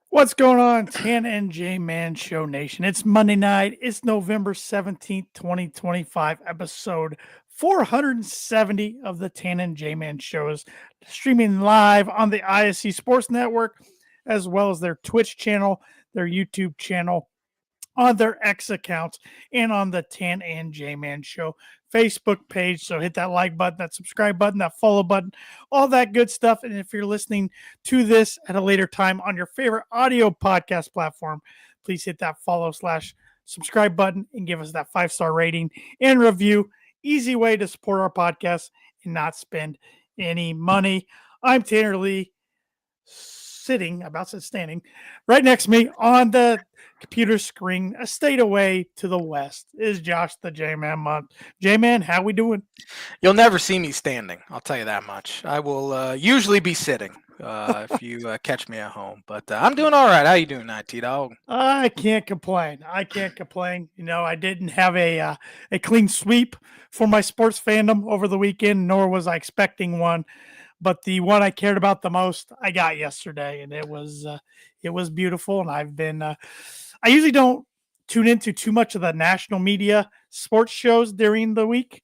What's going on, Tan and J Man Show Nation? It's Monday night. It's November 17th, 2025, episode 470 of the Tan and J Man Shows, streaming live on the ISC Sports Network, as well as their Twitch channel, their YouTube channel, on their X accounts, and on the Tan and J Man Show Facebook page. So hit that like button, that subscribe button, that follow button, all that good stuff. And if you're listening to this at a later time on your favorite audio podcast platform, please hit that follow/subscribe button and give us that 5-star rating and review. Easy way to support our podcast and not spend any money. I'm Tanner Lee, standing right next to me on the computer screen, a state away to the west, is Josh the J-Man Month. J-Man, how we doing? You'll never see me standing. I'll tell you that much. I will usually be sitting if you catch me at home. But I'm doing all right. How you doing, T-Dog? I can't complain. You know, I didn't have a clean sweep for my sports fandom over the weekend, nor was I expecting one. But the one I cared about the most, I got yesterday, and it was beautiful. And I've been, I usually don't tune into too much of the national media sports shows during the week,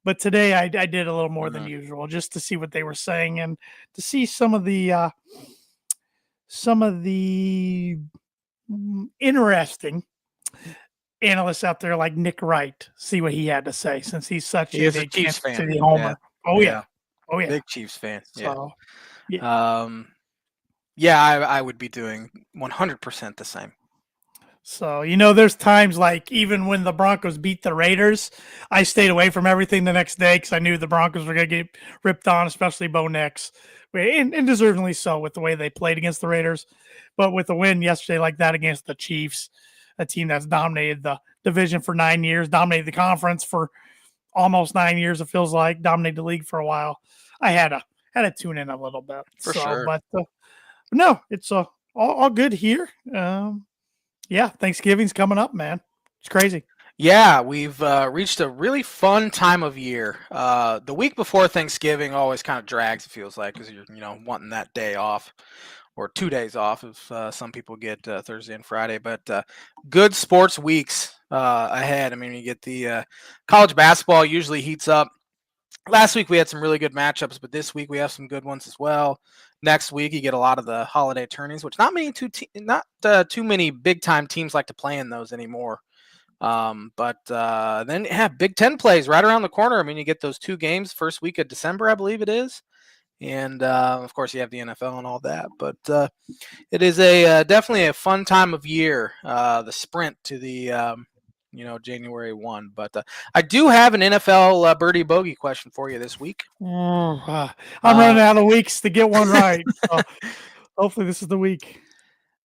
but today I did a little more than usual just to see what they were saying and to see some of the interesting analysts out there like Nick Wright, see what he had to say since he's such a big Chiefs fan. City homer. Yeah. Oh yeah, big Chiefs fan. So, yeah. I would be doing 100% the same. So, you know, there's times like even when the Broncos beat the Raiders, I stayed away from everything the next day because I knew the Broncos were going to get ripped on, especially Bo Nix, and deservedly so with the way they played against the Raiders. But with a win yesterday like that against the Chiefs, a team that's dominated the division for 9 years, dominated the conference for almost 9 years, it feels like, dominated the league for a while, I had to tune in a little bit. For sure. But no, it's all good here. Yeah, Thanksgiving's coming up, man. It's crazy. Yeah, we've reached a really fun time of year. The week before Thanksgiving always kind of drags, it feels like, because you're wanting that day off or 2 days off if some people get Thursday and Friday. But good sports weeks ahead. I mean, you get the college basketball usually heats up. Last week we had some really good matchups, but this week we have some good ones as well. Next week you get a lot of the holiday tourneys, which not too many big time teams like to play in those anymore. But then Big Ten plays right around the corner. I mean, you get those 2 games first week of December, I believe it is, and of course you have the NFL and all that. But it is definitely a fun time of year. The sprint to the January 1. But I do have an NFL birdie bogey question for you this week. I'm running out of weeks to get one right. So hopefully this is the week.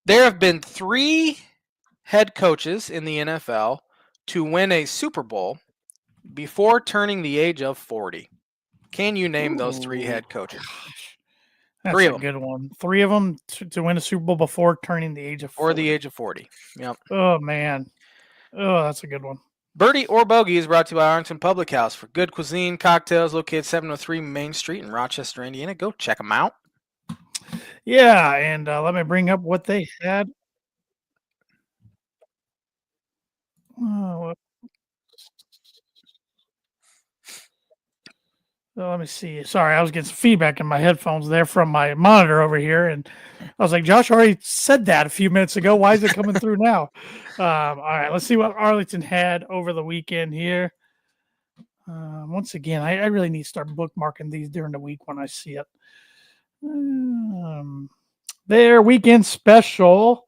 There have been 3 head coaches in the NFL to win a Super Bowl before turning the age of 40. Can you name those 3 head coaches? That's 3 of them. Good one. 3 of them to win a Super Bowl before turning the age of 40. Or the age of 40. Yep. Oh, man. Oh, that's a good one. Birdie or Bogey is brought to you by Arlington Public House for good cuisine, cocktails, located 703 Main Street in Rochester, Indiana. Go check them out. Yeah, and let me bring up what they had. Let me see. Sorry, I was getting some feedback in my headphones there from my monitor over here, and I was like, Josh already said that a few minutes ago. Why is it coming through now? All right, let's see what Arlington had over the weekend here. Once again, I really need to start bookmarking these during the week when I see it. Their weekend special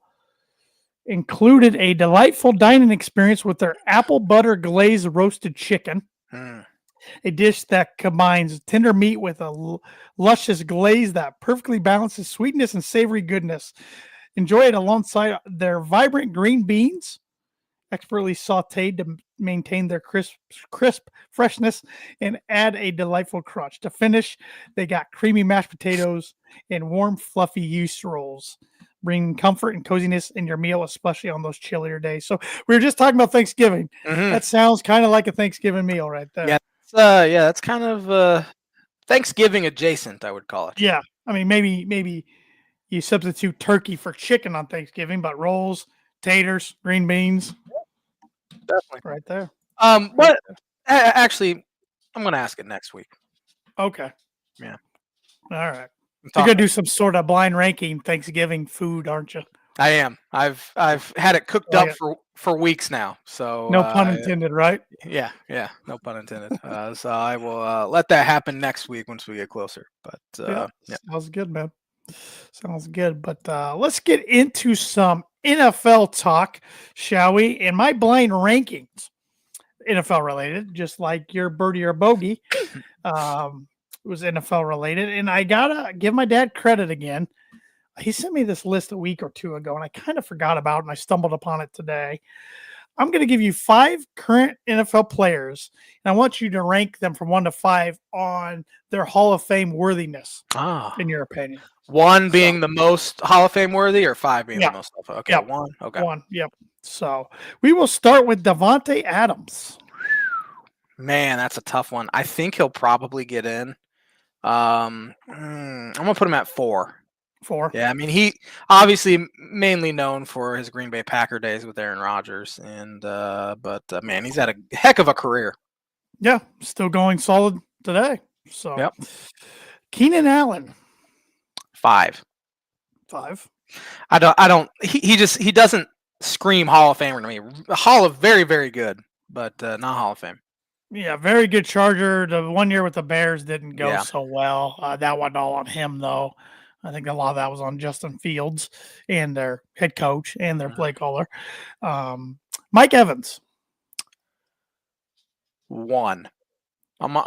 included a delightful dining experience with their apple butter glazed roasted chicken. A dish that combines tender meat with a luscious glaze that perfectly balances sweetness and savory goodness. Enjoy it alongside their vibrant green beans, expertly sauteed to maintain their crisp freshness and add a delightful crunch. To finish, they got creamy mashed potatoes and warm, fluffy yeast rolls, bringing comfort and coziness in your meal, especially on those chillier days. So we were just talking about Thanksgiving. That sounds kind of like a Thanksgiving meal right there. Yeah, that's kind of Thanksgiving adjacent, I would call it. Yeah, I mean, maybe you substitute turkey for chicken on Thanksgiving, but rolls, taters, green beans, Definitely. right there. But actually, I'm gonna ask it next week. Okay. Yeah. All right. I'm You're gonna talking. do some sort of blind ranking Thanksgiving food, aren't you? I am. I've had it cooked Like up it. for weeks now. So No pun intended, right? yeah, no pun intended. So I will let that happen next week once we get closer. But Yeah. yeah. Sounds good, man. Sounds good. But let's get into some NFL talk, shall we? And my blind rankings, NFL related, just like your birdie or bogey, was NFL related. And I gotta give my dad credit again. He sent me this list a week or two ago, and I kind of forgot about it, and I stumbled upon it today. I'm going to give you 5 current NFL players, and I want you to rank them from 1 to 5 on their Hall of Fame worthiness, Ah, in your opinion. 1 So, being the most Hall of Fame worthy, or 5 being the yeah, most. Okay, yep, 1. Okay. 1, yep. So we will start with Davante Adams. Man, that's a tough one. I think he'll probably get in. I'm gonna put him at 4. 4. Yeah, I mean he obviously mainly known for his Green Bay Packer days with Aaron Rodgers, and but man, he's had a heck of a career. Yeah, still going solid today. So, Yep, Keenan Allen, 5. 5. I don't. He doesn't scream Hall of Famer to me. Hall of very very good, but not Hall of Fame. Yeah, very good Charger. The 1 year with the Bears didn't go Yeah. so well. That wasn't all on him, though. I think a lot of that was on Justin Fields and their head coach and their play caller. Mike Evans, 1. I'm 1.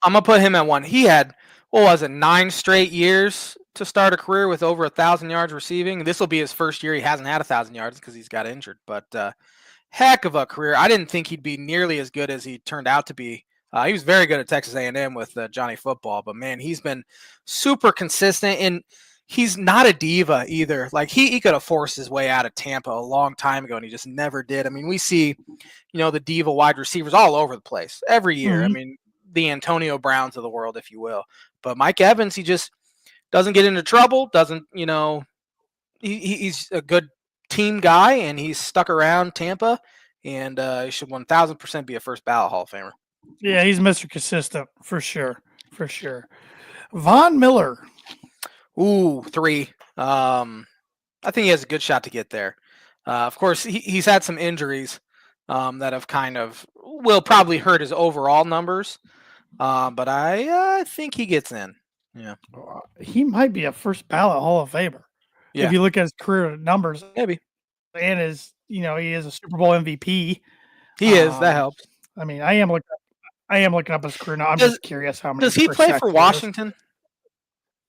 gonna put him at 1. He had, what was it, 9 straight years to start a career with over 1,000 yards receiving. This will be his first year he hasn't had 1,000 yards because he's got injured. But heck of a career. I didn't think he'd be nearly as good as he turned out to be. He was very good at Texas A&M with Johnny Football, but man, he's been super consistent, and he's not a diva either. Like he could have forced his way out of Tampa a long time ago, and he just never did. I mean, we see, the diva wide receivers all over the place every year. I Mhm. mean, the Antonio Browns of the world, if you will. But Mike Evans, he just doesn't get into trouble. Doesn't he's a good team guy, and he's stuck around Tampa, and he should 1,000% be a first ballot Hall of Famer. Yeah, he's Mr. Consistent for sure. For sure. Von Miller, Ooh, 3. I think he has a good shot to get there. Of course, he's had some injuries that have kind of will probably hurt his overall numbers, but I think he gets in. Yeah, he might be a first ballot Hall of Famer. yeah, If you look at his career numbers maybe and he is a Super Bowl MVP. he is. That helps. I mean, I am looking up his career now. I'm Does just curious how many. does he play sacks for he has. Washington?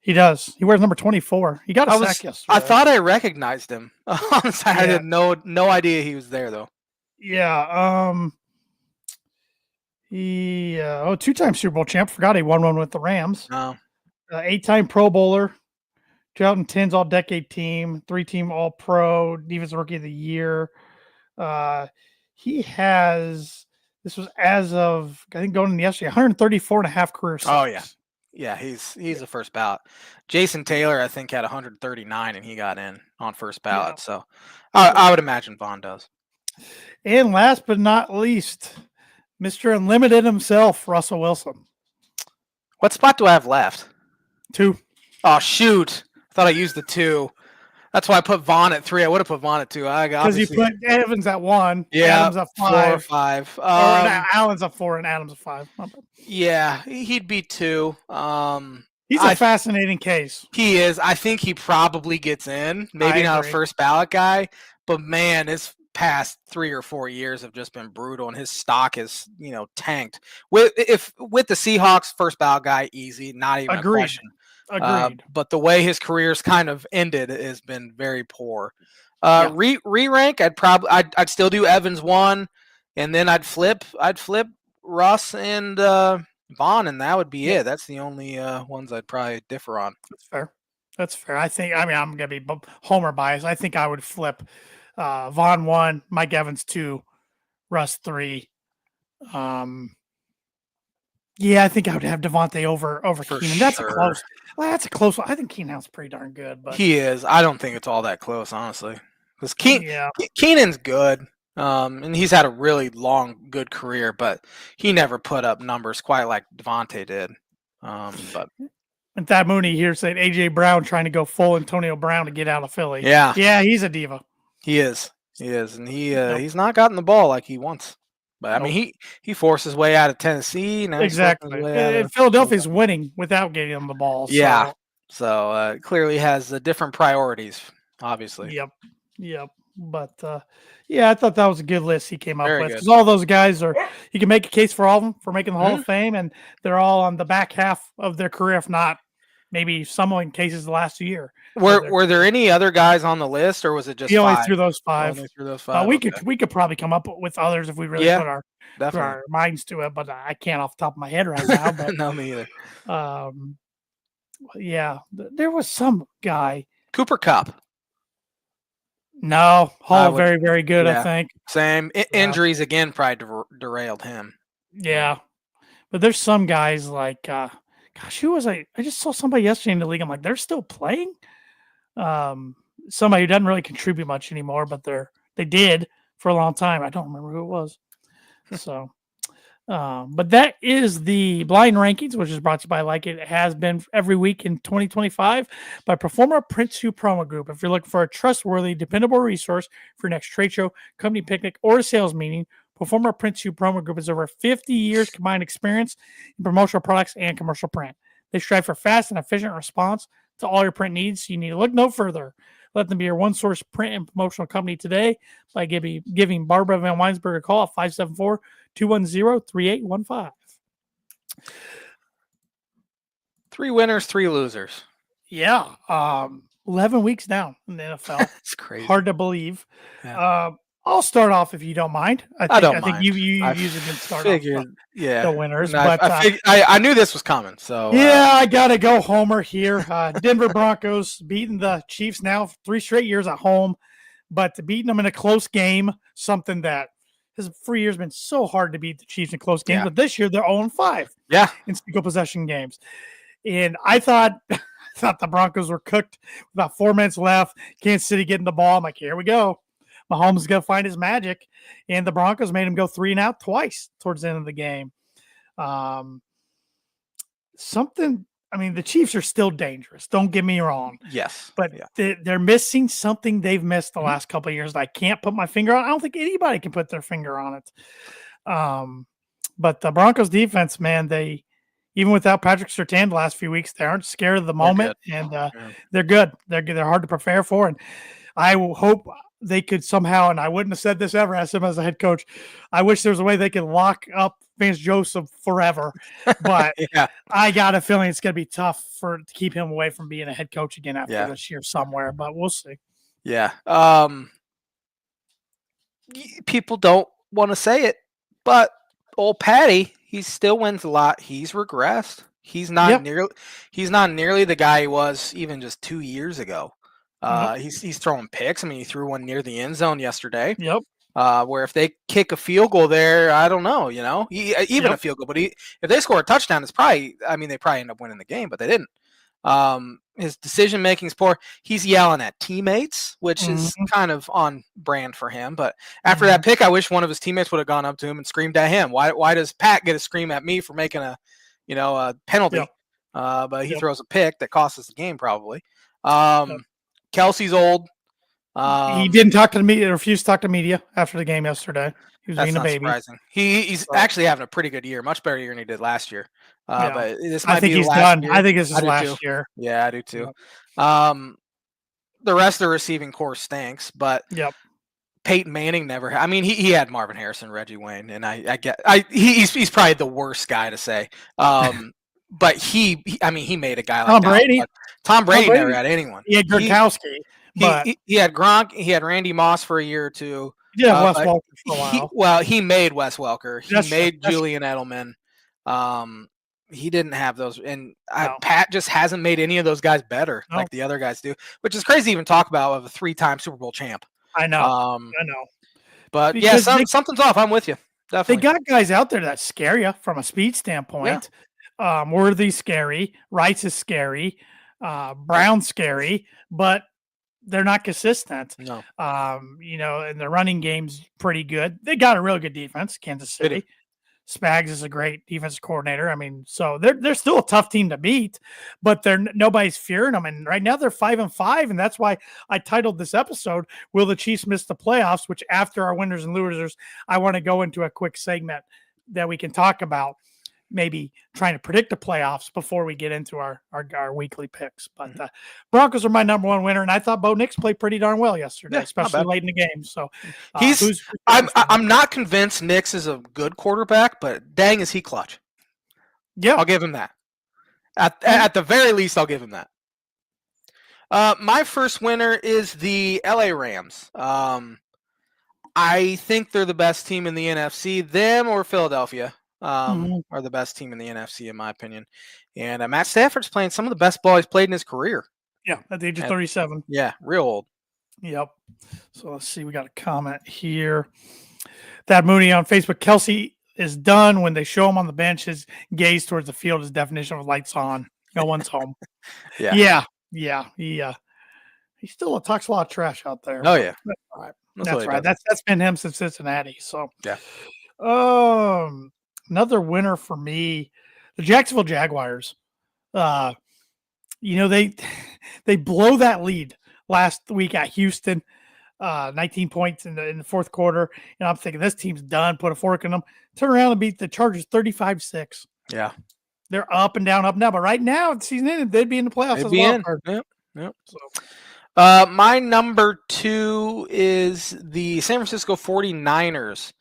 He does. He wears number 24. He got a sack yesterday. I thought I recognized him. Honestly, I Yeah. had no idea he was there though. Yeah. He 2-time Super Bowl champ. Forgot he won one with the Rams. No. 8-time Pro Bowler. 2010's All Decade Team. 3-team All Pro. Defensive Rookie of the Year. He has. This was as of I think going in yesterday. 134 and a half career sacks. Oh yeah. Yeah, he's a first ballot. Jason Taylor, I think, had 139, and he got in on first ballot. Yeah. So I would imagine Vaughn does. And last but not least, Mr. Unlimited himself, Russell Wilson. What spot do I have left? 2. Oh shoot! I thought I used the 2. That's why I put Vaughn at 3. I would have put Vaughn at 2. Because you put Evans at 1, yeah, Adams at 5. 4 or 5. Or Allen's at 4 and Adams at 5. Yeah, he'd be 2. He's a fascinating case. He is. I think he probably gets in. Maybe not a first ballot guy, but man, his past 3 or 4 years have just been brutal, and his stock is, tanked. With the Seahawks, first ballot guy, easy, not even a question. Agreed. But the way his career's kind of ended has been very poor. Re-rank, I'd still do Evans 1, and then I'd flip Russ and Vaughn, and that would be it. That's the only ones I'd probably differ on. That's fair. I'm gonna be homer biased. I think I would flip Vaughn 1, Mike Evans 2, Russ 3. Yeah, I think I would have Devontae over Keenan. That's a close. Well, that's a close one. I think Keenan's pretty darn good, but He is. I don't think it's all that close, honestly. Because yeah, Keenan's good, and he's had a really long, good career, but he never put up numbers quite like Devontae did. But and Thad Mooney here said AJ Brown trying to go full Antonio Brown to get out of Philly. yeah, Yeah, he's a diva. he is. He is, and Nope. he's not gotten the ball like he wants. But I mean, Nope. he forced his way out of Tennessee. Now he's forcing his Exactly. way out of Philadelphia's winning without getting him the ball. yeah. So So clearly has different priorities, obviously. yep. Yep. But yeah, I thought that was a good list he came up Very with good. because all those guys are. You can make a case for all of them for making the Hall Mhm. of Fame, and they're all on the back half of their career, if not maybe some in cases the last year. Were there any other guys on the list, or was it just He only 5? threw those 5. Only through those 5. We Okay. could probably come up with others if we really Yeah, put our definitely. minds to it, but I can't off the top of my head right now. But No, me either. yeah, there was some guy. Cooper Kupp. No, Hall would- very, very good, I yeah. think. Same. Injuries again probably derailed him. Yeah. But there's some guys like gosh, who was I just saw somebody yesterday in the league. I'm like, they're still playing? Somebody who doesn't really contribute much anymore, but they did for a long time. I don't remember who it was. So but that is the blind rankings, which is brought to you by Like It has been every week in 2025 by Performer Print 2 Promo Group. If you're looking for a trustworthy, dependable resource for your next trade show, company picnic, or sales meeting, Performer Print 2 Promo Group is over 50 years combined experience in promotional products and commercial print. They strive for fast and efficient response to all your print needs, so you need to look no further. Let them be your one-source print and promotional company today by giving Barbara Van Weinsberg a call at 574-210-3815. 3 winners, 3 losers. Yeah. 11 weeks down in the NFL. It's crazy. Hard to believe. Yeah. I'll start off if you don't mind. I don't think mind. you usually been start figured, off yeah, the winners. No, but I knew this was coming. So yeah, I gotta go Homer here. Denver Broncos beating the Chiefs now 3 straight years at home, but beating them in a close game, something that has for years been so hard to beat the Chiefs in close games. Yeah. But this year they're 0-5 yeah, in single possession games. And I thought the Broncos were cooked with about 4 minutes left. Kansas City getting the ball. I'm like, here we go. Mahomes is going to find his magic. And the Broncos made him go 3 and out twice towards the end of the game. I mean, the Chiefs are still dangerous. Don't get me wrong. yes, But yeah. they're missing something they've missed the last couple of years that I can't put my finger on. I don't think anybody can put their finger on it. But the Broncos defense, man, even without Patrick Surtain the last few weeks, they aren't scared of the moment, and they're good. They're hard to prepare for, and I will hope they could somehow. And I wouldn't have said this ever as him as a head coach. I wish there was a way they could lock up Vance Joseph forever, but yeah. I got a feeling it's going to be tough to keep him away from being a head coach again after this year somewhere. But we'll see. Yeah. People don't want to say it, but old Patty, he still wins a lot. He's regressed. He's not nearly the guy he was even just 2 years ago. He's throwing picks. I mean, he threw one near the end zone yesterday. Yep. Where if they kick a field goal there, I don't know, even a field goal. But if they score a touchdown, it's probably. I mean, they probably end up winning the game, but they didn't. His decision making is poor. He's yelling at teammates, which is kind of on brand for him. But after that pick, I wish one of his teammates would have gone up to him and screamed at him. Why does Pat get to scream at me for making a penalty? Yep. But he throws a pick that costs us the game probably. Kelsey's old. He didn't talk to the media. Refused to talk to media after the game yesterday. He was being a baby. Surprising. He's actually having a pretty good year, much better year than he did last year. But this might I think be he's last done. year. I think this is last year. Yeah, I do too. The rest of the receiving core stinks, but Peyton Manning never. I mean, he had Marvin Harrison, Reggie Wayne, and he's probably the worst guy to say. But he made a guy like Tom Brady never had anyone. He had Gronkowski. He had Gronk. He had Randy Moss for a year or two. Yeah, Wes Welker for a while. He made Wes Welker. He made Julian Edelman. He didn't have those, and Pat just hasn't made any of those guys better like the other guys do, which is crazy to even talk about of a 3-time Super Bowl champ. I know. But something's off. I'm with you. Definitely. They got guys out there that scare you from a speed standpoint. Worthy's scary. Rice is scary. Brown's scary, but they're not consistent. No, And the running game's pretty good. They got a really good defense, Kansas they do. City. Spags is a great defensive coordinator. I mean, so they're still a tough team to beat, but nobody's fearing them. And right now they're 5-5, and that's why I titled this episode "Will the Chiefs Miss the Playoffs?" Which after our winners and losers, I want to go into a quick segment that we can talk about, maybe trying to predict the playoffs before we get into our weekly picks. But Broncos are my number one winner, and I thought Bo Nix played pretty darn well yesterday, especially late in the game. So I'm not convinced Nix is a good quarterback, but dang, is he clutch. Yeah, I'll give him that. At the very least, I'll give him that. My first winner is the LA Rams. I think they're the best team in the NFC. Them or Philadelphia are the best team in the NFC, in my opinion. And Matt Stafford's playing some of the best ball he's played in his career. Yeah, at the age of 37. Yeah, real old. Yep. So let's see. We got a comment here. That Mooney on Facebook. Kelsey is done when they show him on the bench. His gaze towards the field is definition of lights on. No one's home. Yeah. He still talks a lot of trash out there. Oh yeah. All right. That's right. That's been him since Cincinnati. So yeah. Another winner for me, the Jacksonville Jaguars. They blow that lead last week at Houston, 19 points in the fourth quarter. And I'm thinking this team's done. Put a fork in them. Turn around and beat the Chargers 35-6. Yeah, they're up and down. But right now, the season ended, they'd be in the playoffs. They'd be in. Yep. So. My number 2 is the San Francisco 49ers.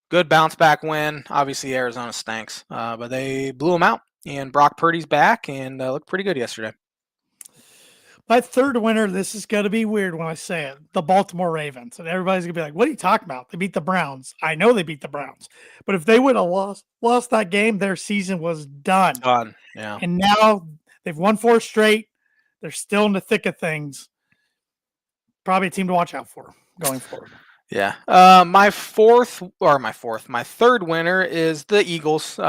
Good bounce back win. Obviously, Arizona stinks, but they blew them out. And Brock Purdy's back and looked pretty good yesterday. My third winner, this is going to be weird when I say it, the Baltimore Ravens. And everybody's going to be like, what are you talking about? They beat the Browns. I know they beat the Browns. But if they would have lost that game, their season was done. Done, yeah. And now they've won 4 straight. They're still in the thick of things. Probably a team to watch out for going forward. Yeah. My third winner is the Eagles.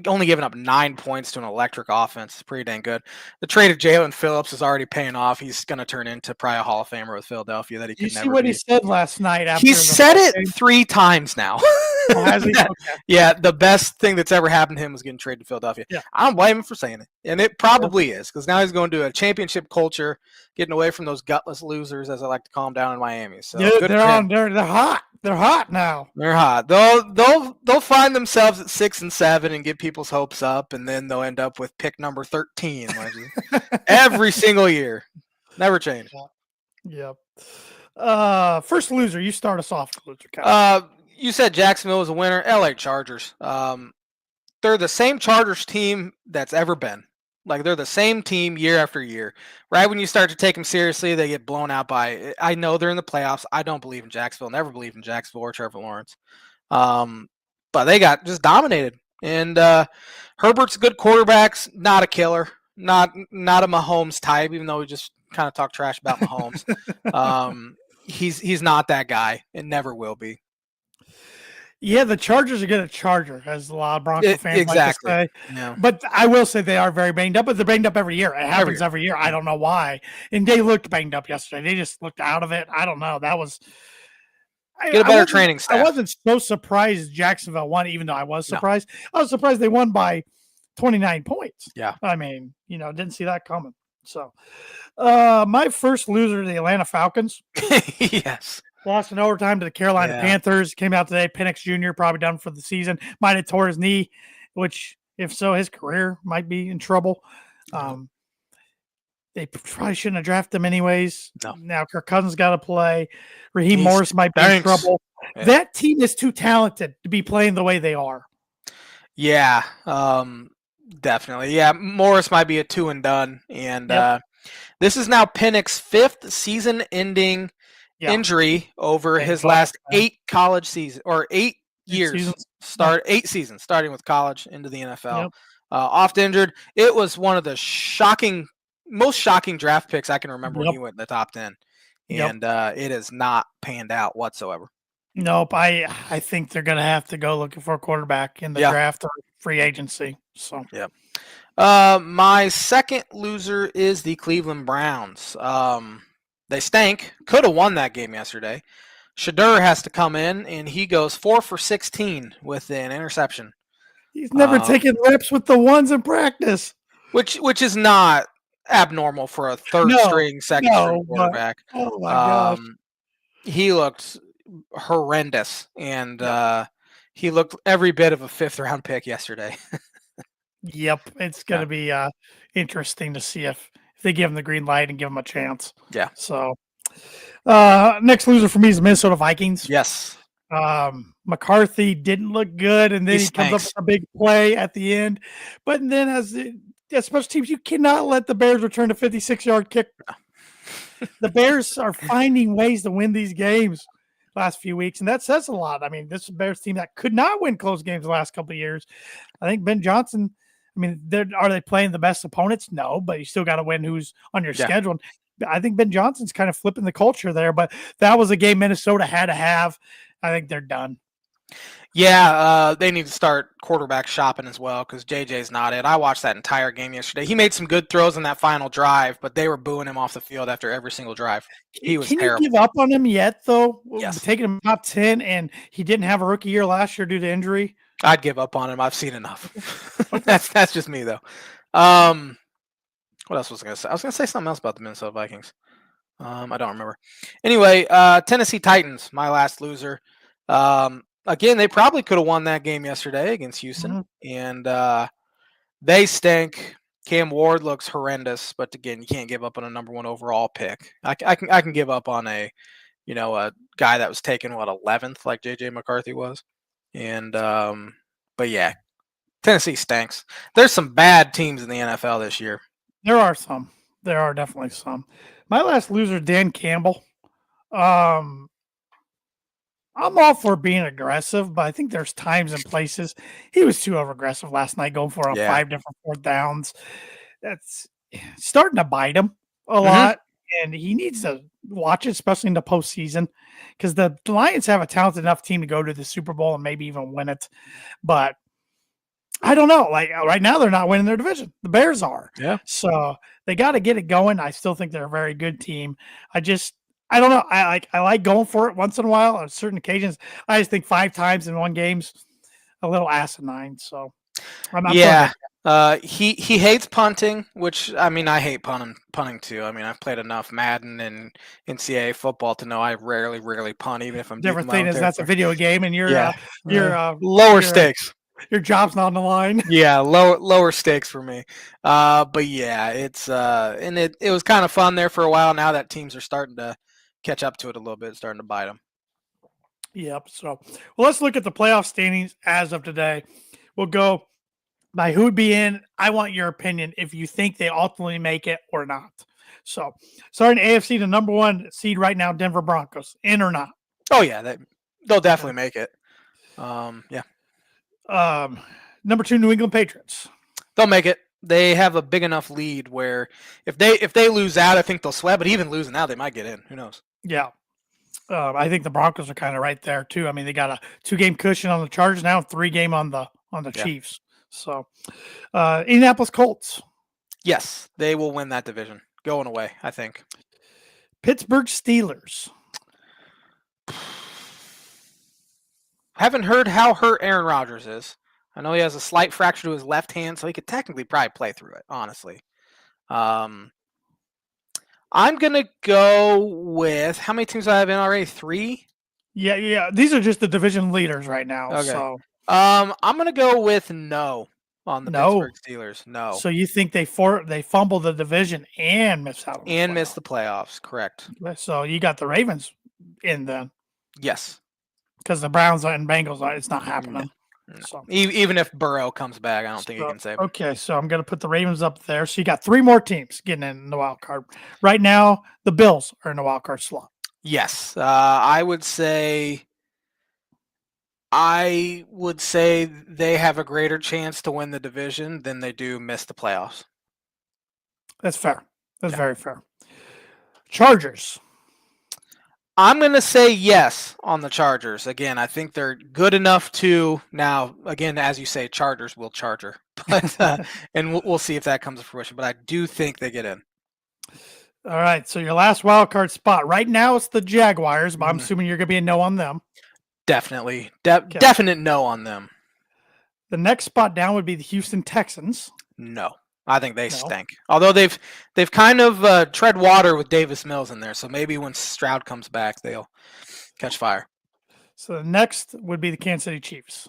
Only giving up 9 points to an electric offense. It's pretty dang good. The trade of Jalen Phillips is already paying off. He's going to turn into probably a Hall of Famer with Philadelphia that he could never be. You see what he said last night? He said it 3 times now. Oh, has he? Okay. Yeah, the best thing that's ever happened to him was getting traded to Philadelphia. Yeah. I don't blame him for saying it. And it probably is, because now he's going to a championship culture, getting away from those gutless losers, as I like to call them, down in Miami. So dude, they're hot. They're hot now. They're hot. They'll find themselves at 6 and 7 and get people's hopes up, and then they'll end up with pick number 13 every single year. Never change. Yep. First loser. You start us off, loser. You said Jacksonville was a winner. LA Chargers. They're the same Chargers team that's ever been. Like, they're the same team year after year. Right when you start to take them seriously, they get blown out by. I know they're in the playoffs. I don't believe in Jacksonville. Never believed in Jacksonville or Trevor Lawrence. But they got just dominated. And Herbert's a good quarterback, not a killer, not a Mahomes type. Even though we just kind of talk trash about Mahomes, he's not that guy and never will be. Yeah, the Chargers are going to Charger, as a lot of Bronco fans like to say. Yeah. But I will say they are very banged up, but they're banged up every year. It happens every year. I don't know why. And they looked banged up yesterday. They just looked out of it. I don't know. That was get a better training staff. I wasn't so surprised Jacksonville won, even though I was surprised. No. I was surprised they won by 29 points. Yeah. I mean, didn't see that coming. So my first loser, the Atlanta Falcons. Yes. Lost in overtime to the Carolina Panthers. Came out today. Penix Jr. probably done for the season. Might have tore his knee, which, if so, his career might be in trouble. They probably shouldn't have drafted him anyways. No. Now Kirk Cousins got to play. Raheem Morris might be in trouble. Yeah. That team is too talented to be playing the way they are. Yeah, definitely. Yeah, Morris might be a 2 and done. And this is now Penix's 5th season-ending injury over his last 8 college seasons, or 8 years. 8 seasons, starting with college into the NFL. Yep. Oft injured. It was one of the most shocking draft picks I can remember when he went in the top 10. And it has not panned out whatsoever. Nope. I think they're going to have to go looking for a quarterback in the draft or free agency. So Yeah. My second loser is the Cleveland Browns. They stank. Could have won that game yesterday. Shadur has to come in, and he goes 4 for 16 with an interception. he's never taken reps with the ones in practice. Which is not abnormal for a third No, string, second string no, but quarterback. oh my gosh. He looked horrendous, and Yep. he looked every bit of a fifth round pick yesterday. Yep. It's Yeah. gonna be interesting to see if they give him the green light and give him a chance. Yeah. So next loser for me is the Minnesota Vikings. Yes. McCarthy didn't look good, and then he comes up with Thanks. a big play at the end. But then, as special teams, you cannot let the Bears return a 56-yard kick. The Bears are finding ways to win these games last few weeks, and that says a lot. I mean, this is a Bears team that could not win close games the last couple of years. I think Ben Johnson. I mean, are they playing the best opponents? No, but you still got to win who's on your schedule. I think Ben Johnson's kind of flipping the culture there, but that was a game Minnesota had to have. I think they're done. Yeah, they need to start quarterback shopping as well because JJ's not it. I watched that entire game yesterday. He made some good throws in that final drive, but they were booing him off the field after every single drive. He was terrible. Can you give up on him yet, though? Yes. Taking him top 10, and he didn't have a rookie year last year due to injury. I'd give up on him. I've seen enough. Okay. That's just me, though. What else was I going to say? I was going to say something else about the Minnesota Vikings. I don't remember. Anyway, Tennessee Titans, my last loser. Again, they probably could have won that game yesterday against Houston, and they stink. Cam Ward looks horrendous, but again, you can't give up on a number 1 overall pick. I can give up on a guy that was taken 11th, like JJ McCarthy was, and but yeah, Tennessee stinks. There's some bad teams in the NFL this year. There are some. There are definitely some. My last loser, Dan Campbell. I'm all for being aggressive, but I think there's times and places he was too over aggressive last night, going for 5 different fourth downs. That's starting to bite him a lot, and he needs to watch it, especially in the postseason, because the Lions have a talented enough team to go to the Super Bowl and maybe even win it. But I don't know. Like right now, they're not winning their division. The Bears are. Yeah. So they got to get it going. I still think they're a very good team. I don't know. I like going for it once in a while on certain occasions. I just think 5 times in one game's a little asinine. So he hates punting, which I mean I hate punting too. I mean I've played enough Madden and NCAA football to know I rarely punt, even if I'm different thing is that's a video game and you're lower stakes. Your job's not on the line. Yeah, lower stakes for me. But yeah, it's and it was kind of fun there for a while. Now that teams are starting to catch up to it a little bit, starting to bite them. Yep. So, well, let's look at the playoff standings as of today. We'll go by who would be in. I want your opinion if you think they ultimately make it or not. So, starting AFC, the number 1 seed right now, Denver Broncos, in or not? Oh yeah, they'll definitely make it. Yeah. Number 2, New England Patriots. They'll make it. They have a big enough lead where if they lose out, I think they'll sweat. But even losing out, they might get in. Who knows? Yeah. I think the Broncos are kind of right there too. I mean, they got a 2-game cushion on the Chargers now, 3-game on the Chiefs. So, Indianapolis Colts. Yes, they will win that division. Going away, I think. Pittsburgh Steelers. Haven't heard how hurt Aaron Rodgers is. I know he has a slight fracture to his left hand, so he could technically probably play through it, honestly. I'm going to go with, how many teams do I have in already? 3? Yeah. These are just the division leaders right now. Okay. So I'm going to go with no on the Pittsburgh Steelers. No. So you think they fumble the division and miss out on miss the playoffs, correct. So you got the Ravens in then. Yes. Because the Browns and Bengals, it's not happening. No. So even if Burrow comes back, I don't think he can save him. Okay, so I'm going to put the Ravens up there. So you got 3 more teams getting in the wild card. Right now, the Bills are in the wild card slot. Yes. I would say they have a greater chance to win the division than they do miss the playoffs. That's fair. That's very fair. Chargers. I'm going to say yes on the Chargers. Again, I think they're good enough to now. Again, as you say, Chargers will Charger, but and we'll see if that comes to fruition. But I do think they get in. All right, so your last wild card spot right now it's the Jaguars, but I'm Mm. assuming you're going to be a no on them. Definitely, Okay. definite no on them. The next spot down would be the Houston Texans. No, I think they No. stink. Although they've kind of tread water with Davis Mills in there, so maybe when Stroud comes back, they'll catch fire. So the next would be the Kansas City Chiefs.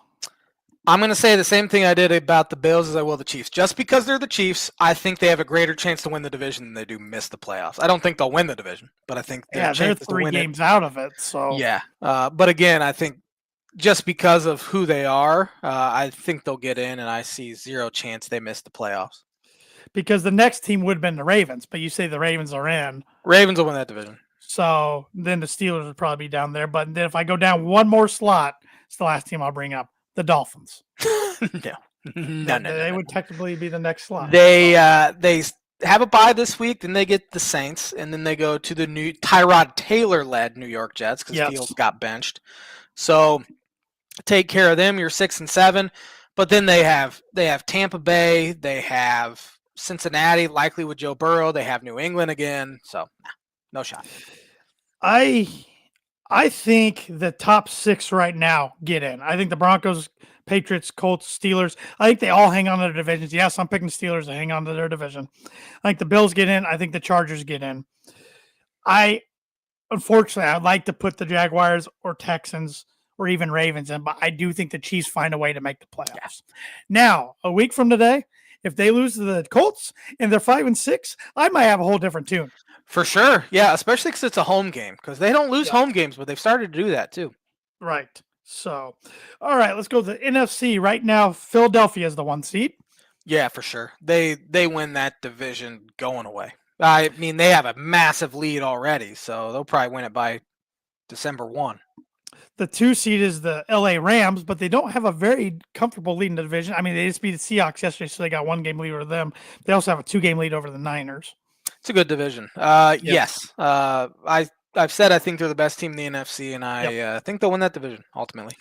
I'm going to say the same thing I did about the Bills as I will the Chiefs. Just because they're the Chiefs, I think they have a greater chance to win the division than they do miss the playoffs. I don't think they'll win the division, but I think they're 3 games out of it. So yeah, but again, I think just because of who they are, I think they'll get in, and I see zero chance they miss the playoffs. Because the next team would have been the Ravens, but you say the Ravens are in. Ravens will win that division. So then the Steelers would probably be down there. But then if I go down one more slot, it's the last team I'll bring up, the Dolphins. No. They would technically be the next slot. They have a bye this week, then they get the Saints, and then they go to the new Tyrod Taylor-led New York Jets because Fields got benched. So take care of them. You're 6-7, but then they have Tampa Bay, they have Cincinnati, likely with Joe Burrow. They have New England again, so no shot. I think the top 6 right now get in. I think the Broncos, Patriots, Colts, Steelers, I think they all hang on to their divisions. Yes, I'm picking Steelers to hang on to their division. I think the Bills get in. I think the Chargers get in. Unfortunately, I'd like to put the Jaguars or Texans or even Ravens in, but I do think the Chiefs find a way to make the playoffs. Yeah. Now, a week from today, if they lose to the Colts and they're 5-6, I might have a whole different tune. For sure. Yeah, especially because it's a home game, because they don't lose home games, but they've started to do that too. Right. So, all right, let's go to the NFC. Right now, Philadelphia is the 1 seed. Yeah, for sure. They win that division going away. I mean, they have a massive lead already, so they'll probably win it by December 1. The 2 seed is the LA Rams, but they don't have a very comfortable lead in the division. I mean, they just beat the Seahawks yesterday, so they got 1 game lead over them. They also have a 2-game lead over the Niners. It's a good division. Yes. I've said I think they're the best team in the NFC, and I think they'll win that division ultimately.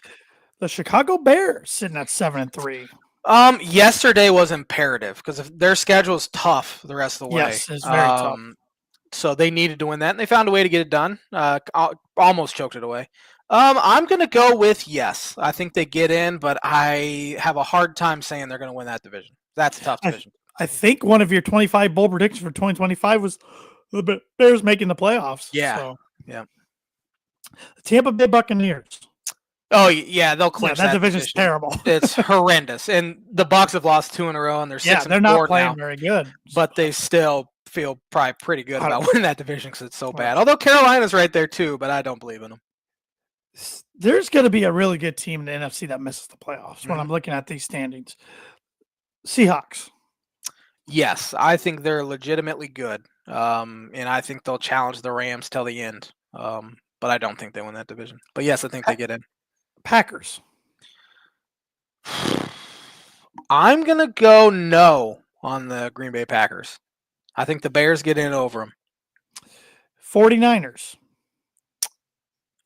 The Chicago Bears sitting at 7-3. Yesterday was imperative because their schedule is tough the rest of the way. Yes, it's very tough. So they needed to win that, and they found a way to get it done. Almost choked it away. I'm going to go with yes. I think they get in, but I have a hard time saying they're going to win that division. That's a tough division. I think one of your 25 bold predictions for 2025 was the Bears making the playoffs. Yeah. So. Yeah. The Tampa Bay Buccaneers. Oh, yeah, they'll clinch that division's division. Terrible. It's horrendous. And the Bucs have lost 2 in a row, and they're 6-4 they're not playing now, very good. But they still feel probably pretty good about winning that division because it's so bad. Although Carolina's right there too, but I don't believe in them. There's going to be a really good team in the NFC that misses the playoffs when I'm looking at these standings. Seahawks. Yes, I think they're legitimately good, and I think they'll challenge the Rams till the end. But I don't think they win that division. But yes, I think they get in. Packers. I'm going to go no on the Green Bay Packers. I think the Bears get in over them. 49ers.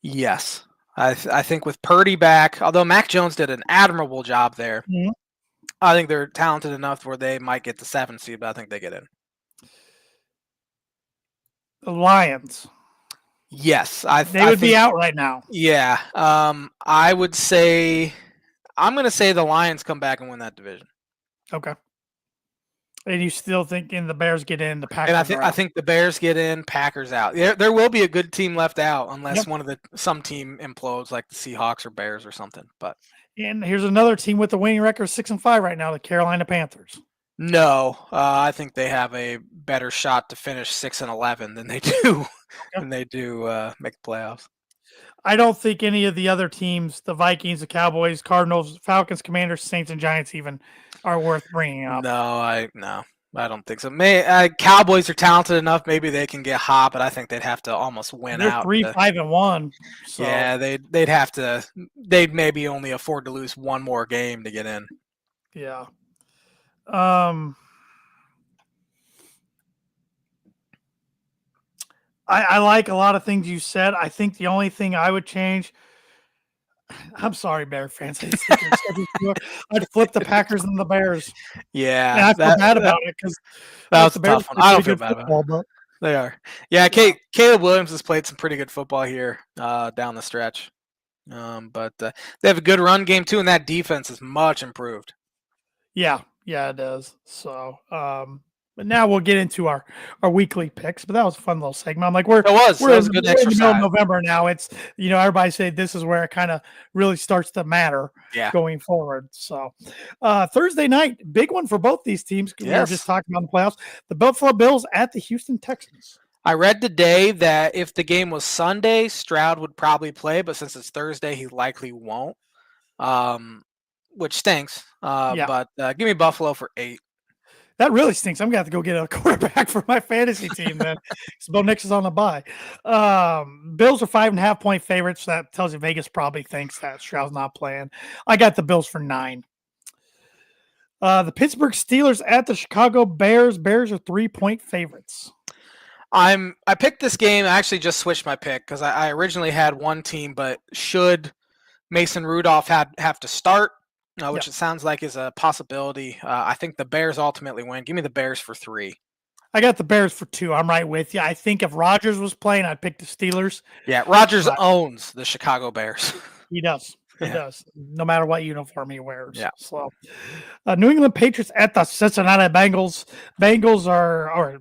Yes. I think with Purdy back, although Mac Jones did an admirable job there, I think they're talented enough where they might get the 7th seed, but I think they get in. The Lions. Yes. They would be out right now. Yeah. I would say I'm going to say the Lions come back and win that division. Okay. And you still think the Bears get in, the Packers and I think the Bears get in, Packers out. There will be a good team left out unless some team implodes like the Seahawks or Bears or something. But and here's another team with the winning record 6-5 right now, the Carolina Panthers. No, I think they have a better shot to finish 6-11 than they do make the playoffs. I don't think any of the other teams, the Vikings, the Cowboys, Cardinals, Falcons, Commanders, Saints, and Giants even are worth bringing up. No, I don't think so. Cowboys are talented enough. Maybe they can get hot, but I think they'd have to almost win out. They're 3-5-1. So. Yeah, they'd have to. They'd maybe only afford to lose one more game to get in. Yeah. I like a lot of things you said. I think the only thing I would change. I'm sorry, Bear fans. I just think their schedule's too hard. I'd flip the Packers and the Bears, and Yeah, I feel bad about it because that like was the a Bears tough one. play I don't pretty feel good bad about it. football, but They are. Yeah, yeah, Caleb Williams has played some pretty good football here down the stretch. But they have a good run game too, and that defense is much improved. yeah, it does. So, but now we'll get into our weekly picks. But that was a fun little segment. I'm like, That was we're in a good we're in the middle of exercise. November now. It's everybody say this is where it kind of really starts to matter Yeah. going forward. So, Thursday night, big one for both these teams. We were just Yes. talking about the playoffs. The Buffalo Bills at the Houston Texans. I read today that if the game was Sunday, Stroud would probably play, but since it's Thursday, he likely won't. Which stinks. Yeah. But give me Buffalo for 8. That really stinks. I'm gonna have to go get a quarterback for my fantasy team then. So Bo Nix is on the bye. Bills are 5.5-point favorites. So that tells you Vegas probably thinks that Stroud's not playing. I got the Bills for 9. The Pittsburgh Steelers at the Chicago Bears. Bears are 3-point favorites. I picked this game. I actually just switched my pick because I originally had one team, but should Mason Rudolph have to start, which it sounds like is a possibility. I think the Bears ultimately win. Give me the Bears for 3. I got the Bears for 2. I'm right with you. I think if Rodgers was playing, I'd pick the Steelers. Yeah, Rodgers owns the Chicago Bears. He does. He does. No matter what uniform he wears. Yeah. So, New England Patriots at the Cincinnati Bengals. Patriots are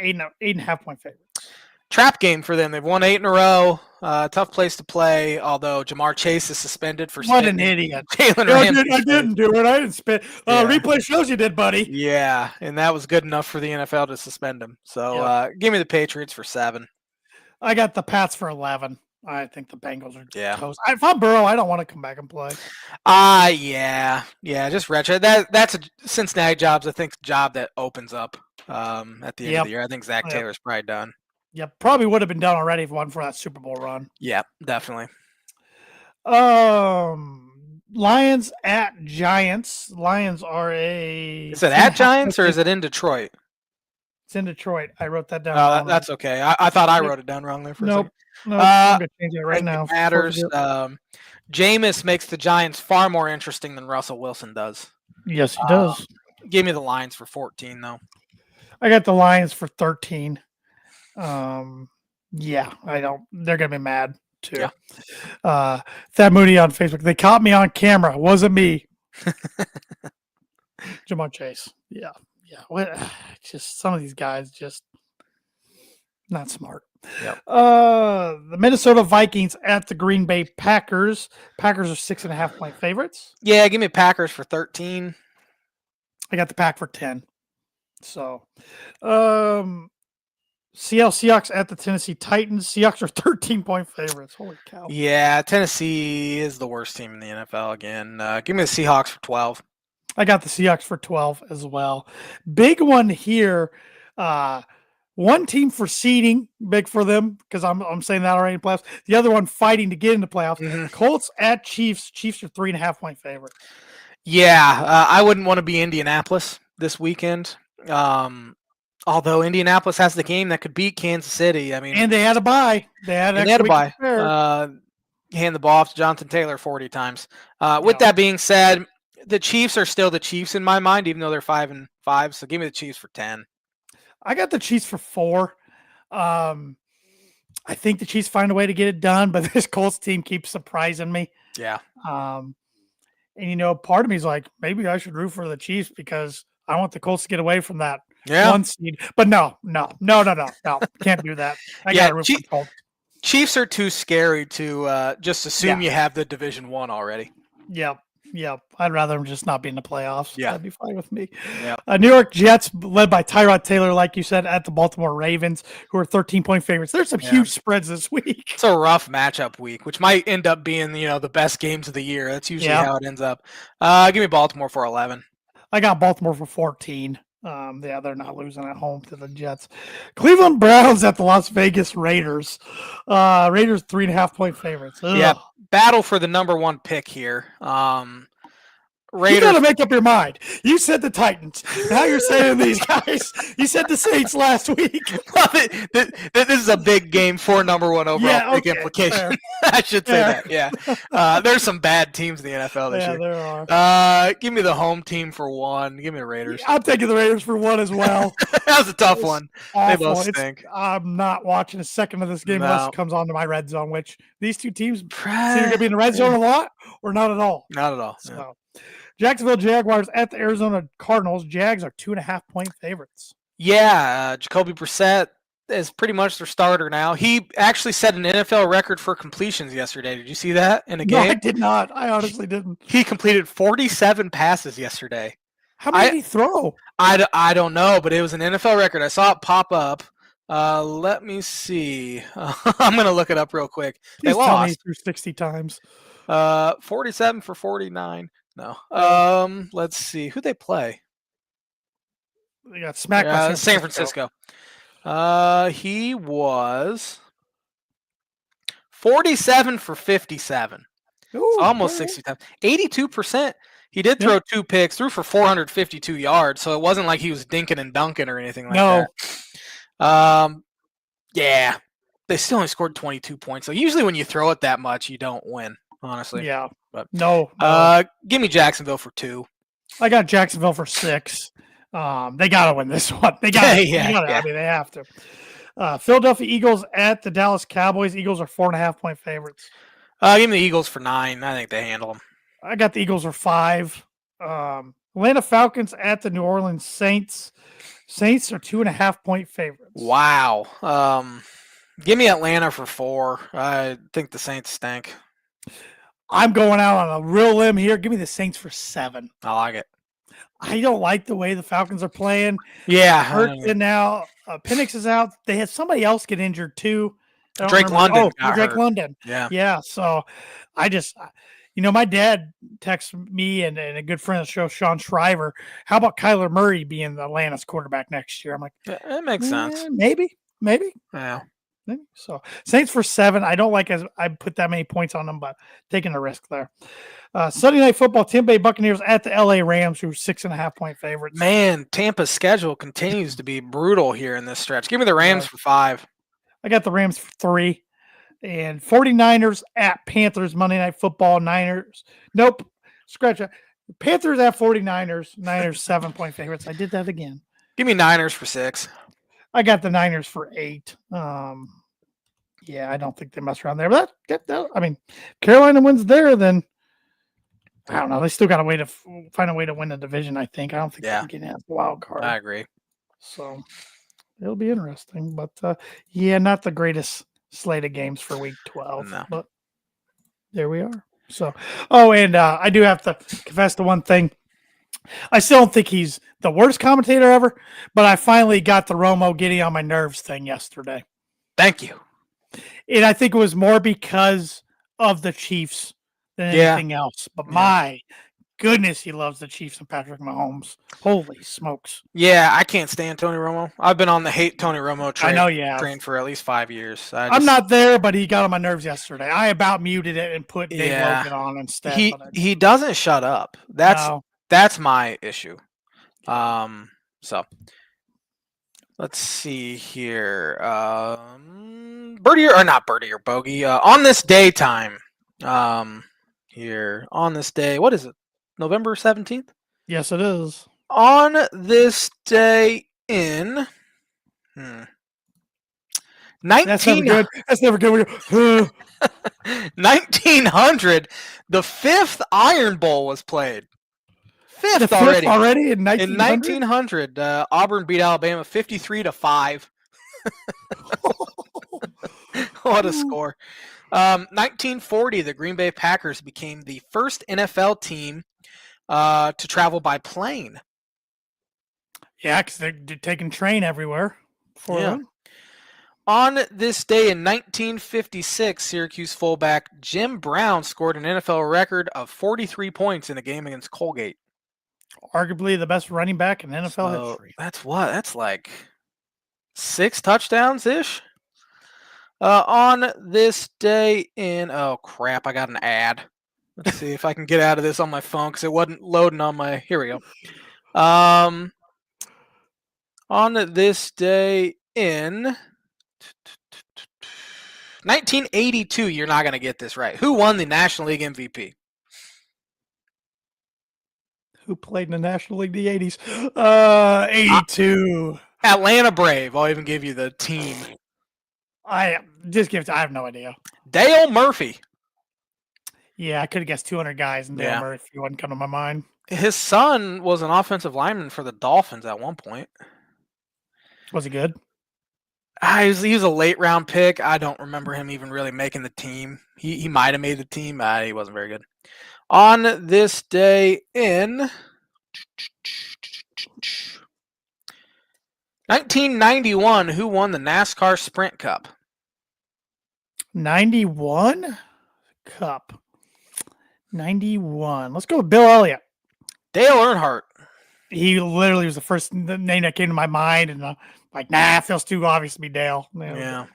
8.5-point favorites. Trap game for them. They've won 8 in a row. Tough place to play. Although Jamar Chase is suspended for what an idiot. Jalen Ramsey. I didn't do it. I didn't spit. Yeah. Replay shows you did, buddy. Yeah, and that was good enough for the NFL to suspend him. So give me the Patriots for 7. I got the Pats for 11. I think the Bengals are toast. If I'm Burrow, I don't want to come back and play. Yeah, just retro. That's a Cincinnati job's, I think, job that opens up at the end of the year. I think Zach Taylor's probably done. Yeah, probably would have been done already if it wasn't for that Super Bowl run. Yeah, definitely. Lions at Giants. Lions are a. Is it at Giants or is it in Detroit? It's in Detroit. I wrote that down. Oh, that's okay. I thought I wrote it down wrong there for a second. No, I'm gonna change it right now. It matters. Jameis makes the Giants far more interesting than Russell Wilson does. Yes, he does. Give me the Lions for 14, though. I got the Lions for 13. Yeah, I don't. They're gonna be mad too. Yeah. Thad Moody on Facebook. They caught me on camera. Wasn't me. Jamar Chase. Yeah. What? Just some of these guys just not smart. Yep. The Minnesota Vikings at the Green Bay Packers. Packers are 6.5-point favorites. Yeah, give me Packers for 13. I got the Pack for 10. So, Seattle Seahawks at the Tennessee Titans. Seahawks are 13-point favorites. Holy cow. Yeah, Tennessee is the worst team in the NFL again. Give me the Seahawks for 12. I got the Seahawks for 12 as well. Big one here. One team for seeding, big for them, because I'm saying that already in playoffs. The other one fighting to get into playoffs. Mm-hmm. Colts at Chiefs. Chiefs are 3.5-point favorites. Yeah, I wouldn't want to be Indianapolis this weekend. Although Indianapolis has the game that could beat Kansas City. I mean, and they had a bye. They had a bye. Hand the ball off to Jonathan Taylor 40 times. With that being said, the Chiefs are still the Chiefs in my mind, even though they're 5-5. So give me the Chiefs for 10. I got the Chiefs for 4. I think the Chiefs find a way to get it done, but this Colts team keeps surprising me. Yeah. And part of me is like, maybe I should root for the Chiefs because I want the Colts to get away from that one seed. But no, can't do that. I got to root for the Colts. Chiefs are too scary to just assume you have the Division 1 already. Yep. I'd rather them just not be in the playoffs. Yeah. That'd be fine with me. Yep. New York Jets, led by Tyrod Taylor, like you said, at the Baltimore Ravens, who are 13-point favorites. There's some huge spreads this week. It's a rough matchup week, which might end up being, the best games of the year. That's usually how it ends up. Give me Baltimore for 11. I got Baltimore for 14. They're not losing at home to the Jets. Cleveland Browns at the Las Vegas Raiders. Raiders 3.5-point favorites. Ugh. Yeah, battle for the number 1 pick here. You got to Raiders. make up your mind. You said the Titans. Now you're saying these guys. You said the Saints last week. This is a big game for number one overall. Yeah, big okay, implication. fair. I should say Fair. that. Yeah. There's some bad teams in the NFL this Yeah, year. there are. Give me the home team for one. Give me the Raiders. I'm taking the Raiders for one as well. That was a tough It's one. awful. They both stink. I'm not watching a second of this game unless it comes onto my red zone, which these two teams see they're going to be in the red zone a lot or not at all. Not at all. So, Yeah. Jacksonville Jaguars at the Arizona Cardinals. Jags are 2.5-point favorites. Yeah, Jacoby Brissett is pretty much their starter now. He actually set an NFL record for completions yesterday. Did you see that in a game? No, I did not. I honestly didn't. He completed 47 passes yesterday. How many did he throw? I don't know, but it was an NFL record. I saw it pop up. Let me see. I'm going to look it up real quick. Please they lost. Tell me he threw 60 times. 47 for 49. No. Let's see. Who'd they play? They got smacked by San Francisco. He was 47 for 57. Ooh, Almost 60 times. 82%. He did throw 2 picks, threw for 452 yards, so it wasn't like he was dinking and dunking or anything like that. Yeah. They still only scored 22 points. So usually when you throw it that much, you don't win, honestly. Yeah. But No. Give me Jacksonville for 2. I got Jacksonville for 6. They got to win this one. They got to. I mean, they have to. Philadelphia Eagles at the Dallas Cowboys. Eagles are 4.5-point favorites. Give me the Eagles for 9. I think they handle them. I got the Eagles for 5. Atlanta Falcons at the New Orleans Saints. Saints are 2.5-point favorites. Wow. Give me Atlanta for 4. I think the Saints stink. I'm going out on a real limb here. Give me the Saints for 7. I like it. I don't like the way the Falcons are playing. Yeah. Hurts in now. Penix is out. They had somebody else get injured too. Drake London. Drake London. Yeah. Yeah. So I just, my dad texted me and a good friend of the show, Sean Shriver, how about Kyler Murray being the Atlanta's quarterback next year? I'm like, it makes sense. Maybe. Yeah. So Saints for 7. I don't like as I put that many points on them, but taking a risk there. Sunday Night Football, Tampa Bay Buccaneers at the LA Rams, who are 6.5-point favorites. Man, Tampa's schedule continues to be brutal here in this stretch. Give me the Rams for 5. I got the Rams for 3. And 49ers at Panthers, Monday Night Football, Niners. Nope. Scratch that. Panthers at 49ers, Niners 7-point favorites. I did that again. Give me Niners for 6. I got the Niners for 8. Yeah, I don't think they mess around there. But I mean, Carolina wins there, then I don't know. They still got a way to find a way to win the division, I think. I don't think they can get in the wild card. I agree. So it'll be interesting. But, not the greatest slate of games for week 12. No. But there we are. So, and I do have to confess to one thing. I still don't think he's the worst commentator ever, but I finally got the Romo getting on my nerves thing yesterday. Thank you. And I think it was more because of the Chiefs than anything else. But my goodness, he loves the Chiefs and Patrick Mahomes. Holy smokes. Yeah, I can't stand Tony Romo. I've been on the hate Tony Romo train for at least 5 years. I'm not there, but he got on my nerves yesterday. I about muted it and put Dave Logan on instead. He doesn't shut up. That's my issue. So let's see here. Birdie or not birdie or bogey. On this daytime. Here on this day, what is it? November 17th? Yes, it is. On this day in 1900, That's never good. 1900, the 5th Iron Bowl was played. Fifth already in 1900? In 1900, Auburn beat Alabama 53-5. What a score. 1940, the Green Bay Packers became the first NFL team to travel by plane. Yeah, because they're taking train everywhere. On this day in 1956, Syracuse fullback Jim Brown scored an NFL record of 43 points in a game against Colgate. Arguably the best running back in NFL history. That's like 6 touchdowns-ish. On this day in... Oh, crap, I got an ad. Let's see if I can get out of this on my phone because it wasn't loading on my. Here we go. On this day in 1982, you're not going to get this right. Who won the National League MVP? Who played in the National League in the 80s? 82. Atlanta Brave. I'll even give you the team. I have no idea. Dale Murphy. Yeah, I could have guessed 200 guys and Dale Murphy wouldn't come to my mind. His son was an offensive lineman for the Dolphins at one point. Was he good? He was a late round pick. I don't remember him even really making the team. He might have made the team. He wasn't very good. On this day in 1991, who won the NASCAR Sprint Cup? 91 Cup. 91. Let's go with Bill Elliott. Dale Earnhardt. He literally was the first name that came to my mind, and it feels too obvious to be Dale. Yeah.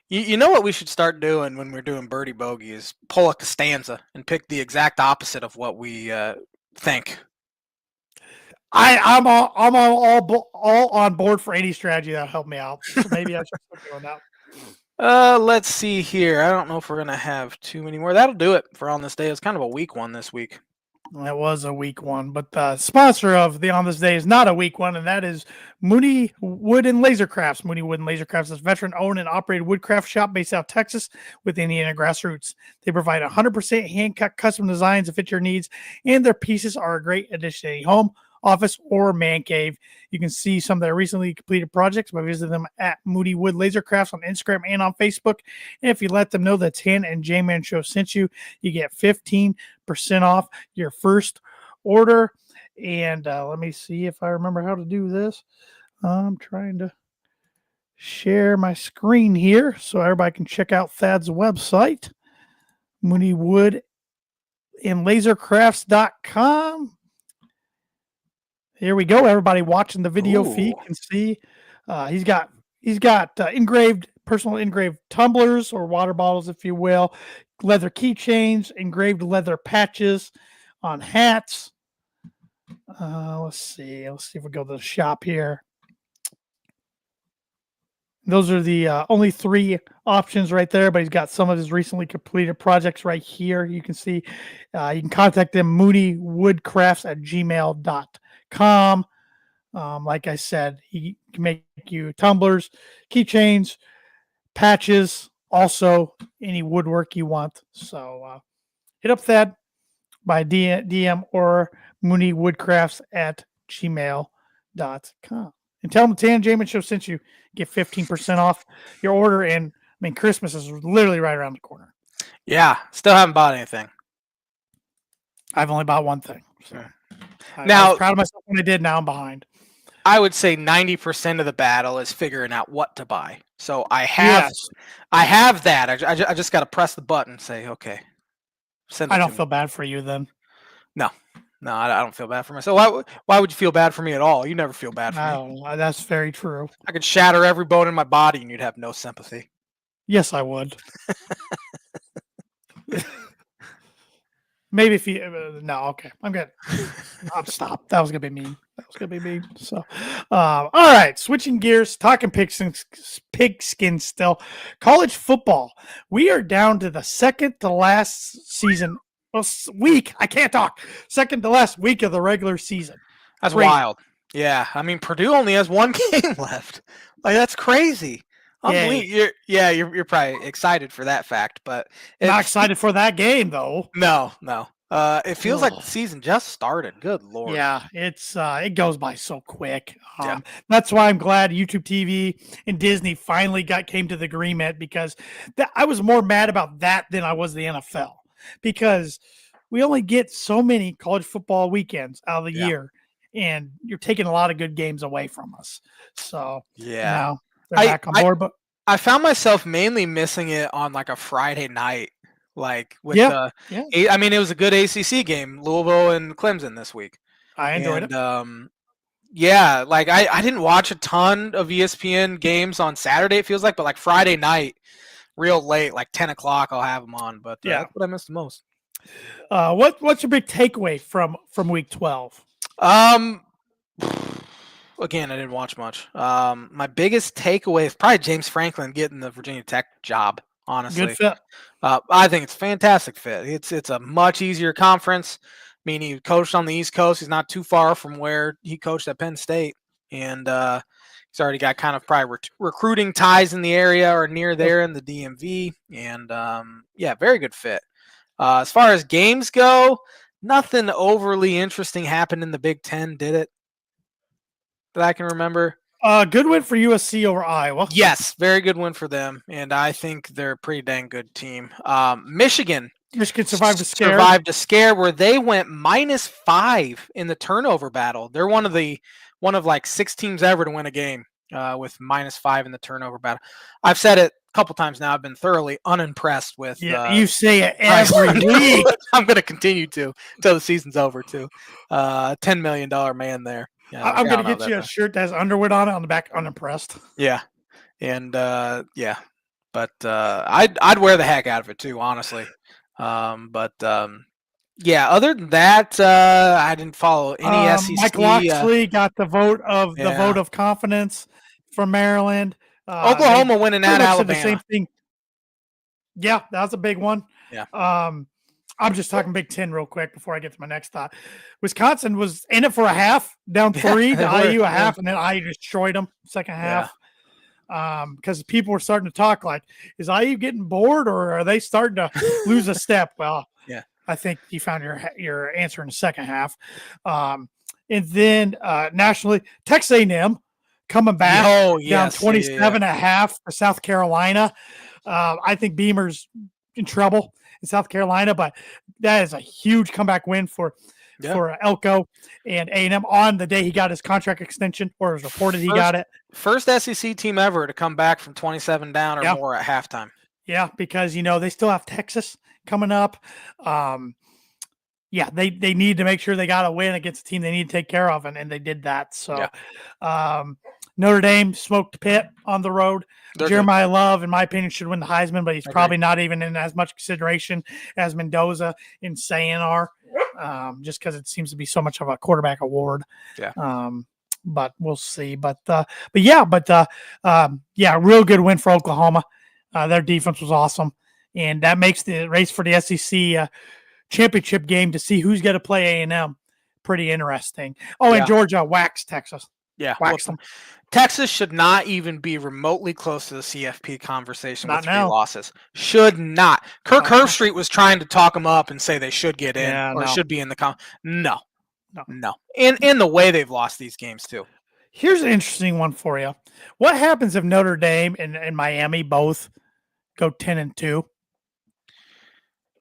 You know what we should start doing when we're doing birdie bogey is pull a Costanza and pick the exact opposite of what we think. I'm all on board for any strategy that'll help me out. So maybe I should start doing that. Let's see here. I don't know if we're gonna have too many more. That'll do it for On This Day. It's kind of a weak one this week. That was a weak one, but the sponsor of the On This Day is not a weak one, and that is Mooney Wood and Laser Crafts. Mooney Wood and Laser Crafts is a veteran-owned and operated woodcraft shop based out of Texas with Indiana grassroots. They provide 100% hand-cut custom designs to fit your needs, and their pieces are a great addition to any home, office, or man cave. You can see some of their recently completed projects by visiting them at Moody Wood Laser Crafts on Instagram and on Facebook. And if you let them know the Tan and J-Man Show sent you, you get 15% off your first order. And let me see if I remember how to do this. I'm trying to share my screen here so everybody can check out Thad's website, Moody Wood and lasercrafts.com. Here we go. Everybody watching the video feed can see he's got personal engraved tumblers or water bottles, if you will, leather keychains, engraved leather patches on hats. Let's see if we go to the shop here. Those are the only 3 options right there, but he's got some of his recently completed projects right here. You can see you can contact them, moodywoodcrafts@gmail.com. Like I said, he can make you tumblers, keychains, patches, also any woodwork you want. So hit up Thad by DM or moodywoodcrafts@gmail.com. And tell them the Tan Jamin Show sent you. Get 15% off your order. And Christmas is literally right around the corner. Yeah, still haven't bought anything. I've only bought one thing. So I was proud of myself when I did. Now I'm behind. I would say 90% of the battle is figuring out what to buy. So I have that. I just got to press the button and say, okay. I don't feel bad for you then. No, I don't feel bad for myself. Why would you feel bad for me at all? You never feel bad for me. That's very true. I could shatter every bone in my body and you'd have no sympathy. Yes, I would. Maybe if you no, okay, I'm good. I'll stop. That was gonna be mean. So, all right, switching gears, talking pigskin still. College football. We are down to the second to last season. Week. I can't talk. Second to last week of the regular season. That's wild. Yeah, Purdue only has 1 game left. That's crazy. You're probably excited for that fact, but not excited for that game though. No. It feels like the season just started. Good Lord. Yeah, it goes by so quick. That's why I'm glad YouTube TV and Disney finally came to the agreement, because I was more mad about that than I was the NFL, because we only get so many college football weekends out of the year, and you're taking a lot of good games away from us. So now they're back on board. But I found myself mainly missing it on like a Friday night. It was a good ACC game, Louisville and Clemson this week. I enjoyed it. I didn't watch a ton of ESPN games on Saturday, it feels like, but like Friday night, real late, like 10 o'clock, I'll have them on. But that's what I missed the most. What's your big takeaway from week 12? Again, I didn't watch much. My biggest takeaway is probably James Franklin getting the Virginia Tech job. Good Honestly, fit. I think it's a fantastic fit. It's a much easier conference. I mean, he coached on the East Coast. He's not too far from where he coached at Penn State, and he's already got kind of probably recruiting ties in the area or near there in the DMV. And very good fit. As far as games go, nothing overly interesting happened in the Big Ten, did it? That I can remember. Good win for USC over Iowa. Yes, very good win for them, and I think they're a pretty dang good team. Michigan survived a scare. Survived a scare where they went -5 in the turnover battle. They're one of like 6 teams ever to win a game with -5 in the turnover battle. I've said it a couple times now. I've been thoroughly unimpressed with. You say it every week. I'm going to continue to until the season's over too. $10 million man there. Yeah, I'm going to get you a shirt that has Underwood on it on the back, unimpressed. Yeah. And but I'd wear the heck out of it too, honestly. Other than that, I didn't follow any SEC. Mike Loxley got the vote of confidence from Maryland. Oklahoma winning at Alabama. The same thing. Yeah, that was a big one. Yeah. I'm just talking Big Ten real quick before I get to my next thought. Wisconsin was in it for a half, down 3 to IU a half, and then IU destroyed them second half. Because people were starting to talk like, is IU getting bored or are they starting to lose a step? Well, yeah, I think you found your answer in the second half. And then nationally, Texas A&M coming back down 27 a half for South Carolina. I think Beamer's in trouble in South Carolina, but that is a huge comeback win for Elko and A&M on the day he got his contract extension, or it was reported he got it. First SEC team ever to come back from 27 down or more at halftime. Yeah, because they still have Texas coming up. They need to make sure they got a win against a team they need to take care of, and they did that. So Notre Dame smoked Pitt on the road. Jeremiah Love, in my opinion, should win the Heisman, but he's probably not even in as much consideration as Mendoza and Sayin are, just because it seems to be so much of a quarterback award. Yeah. But we'll see. But real good win for Oklahoma. Their defense was awesome, and that makes the race for the SEC championship game to see who's going to play A&M pretty interesting. And Georgia waxed Texas. Yeah, waxed them. Texas should not even be remotely close to the CFP conversation with 3 losses. Should not. Kirk Herbstreit was trying to talk them up and say they should get in should be in the No. And the way they've lost these games too. Here's an interesting one for you. What happens if Notre Dame and Miami both go 10-2?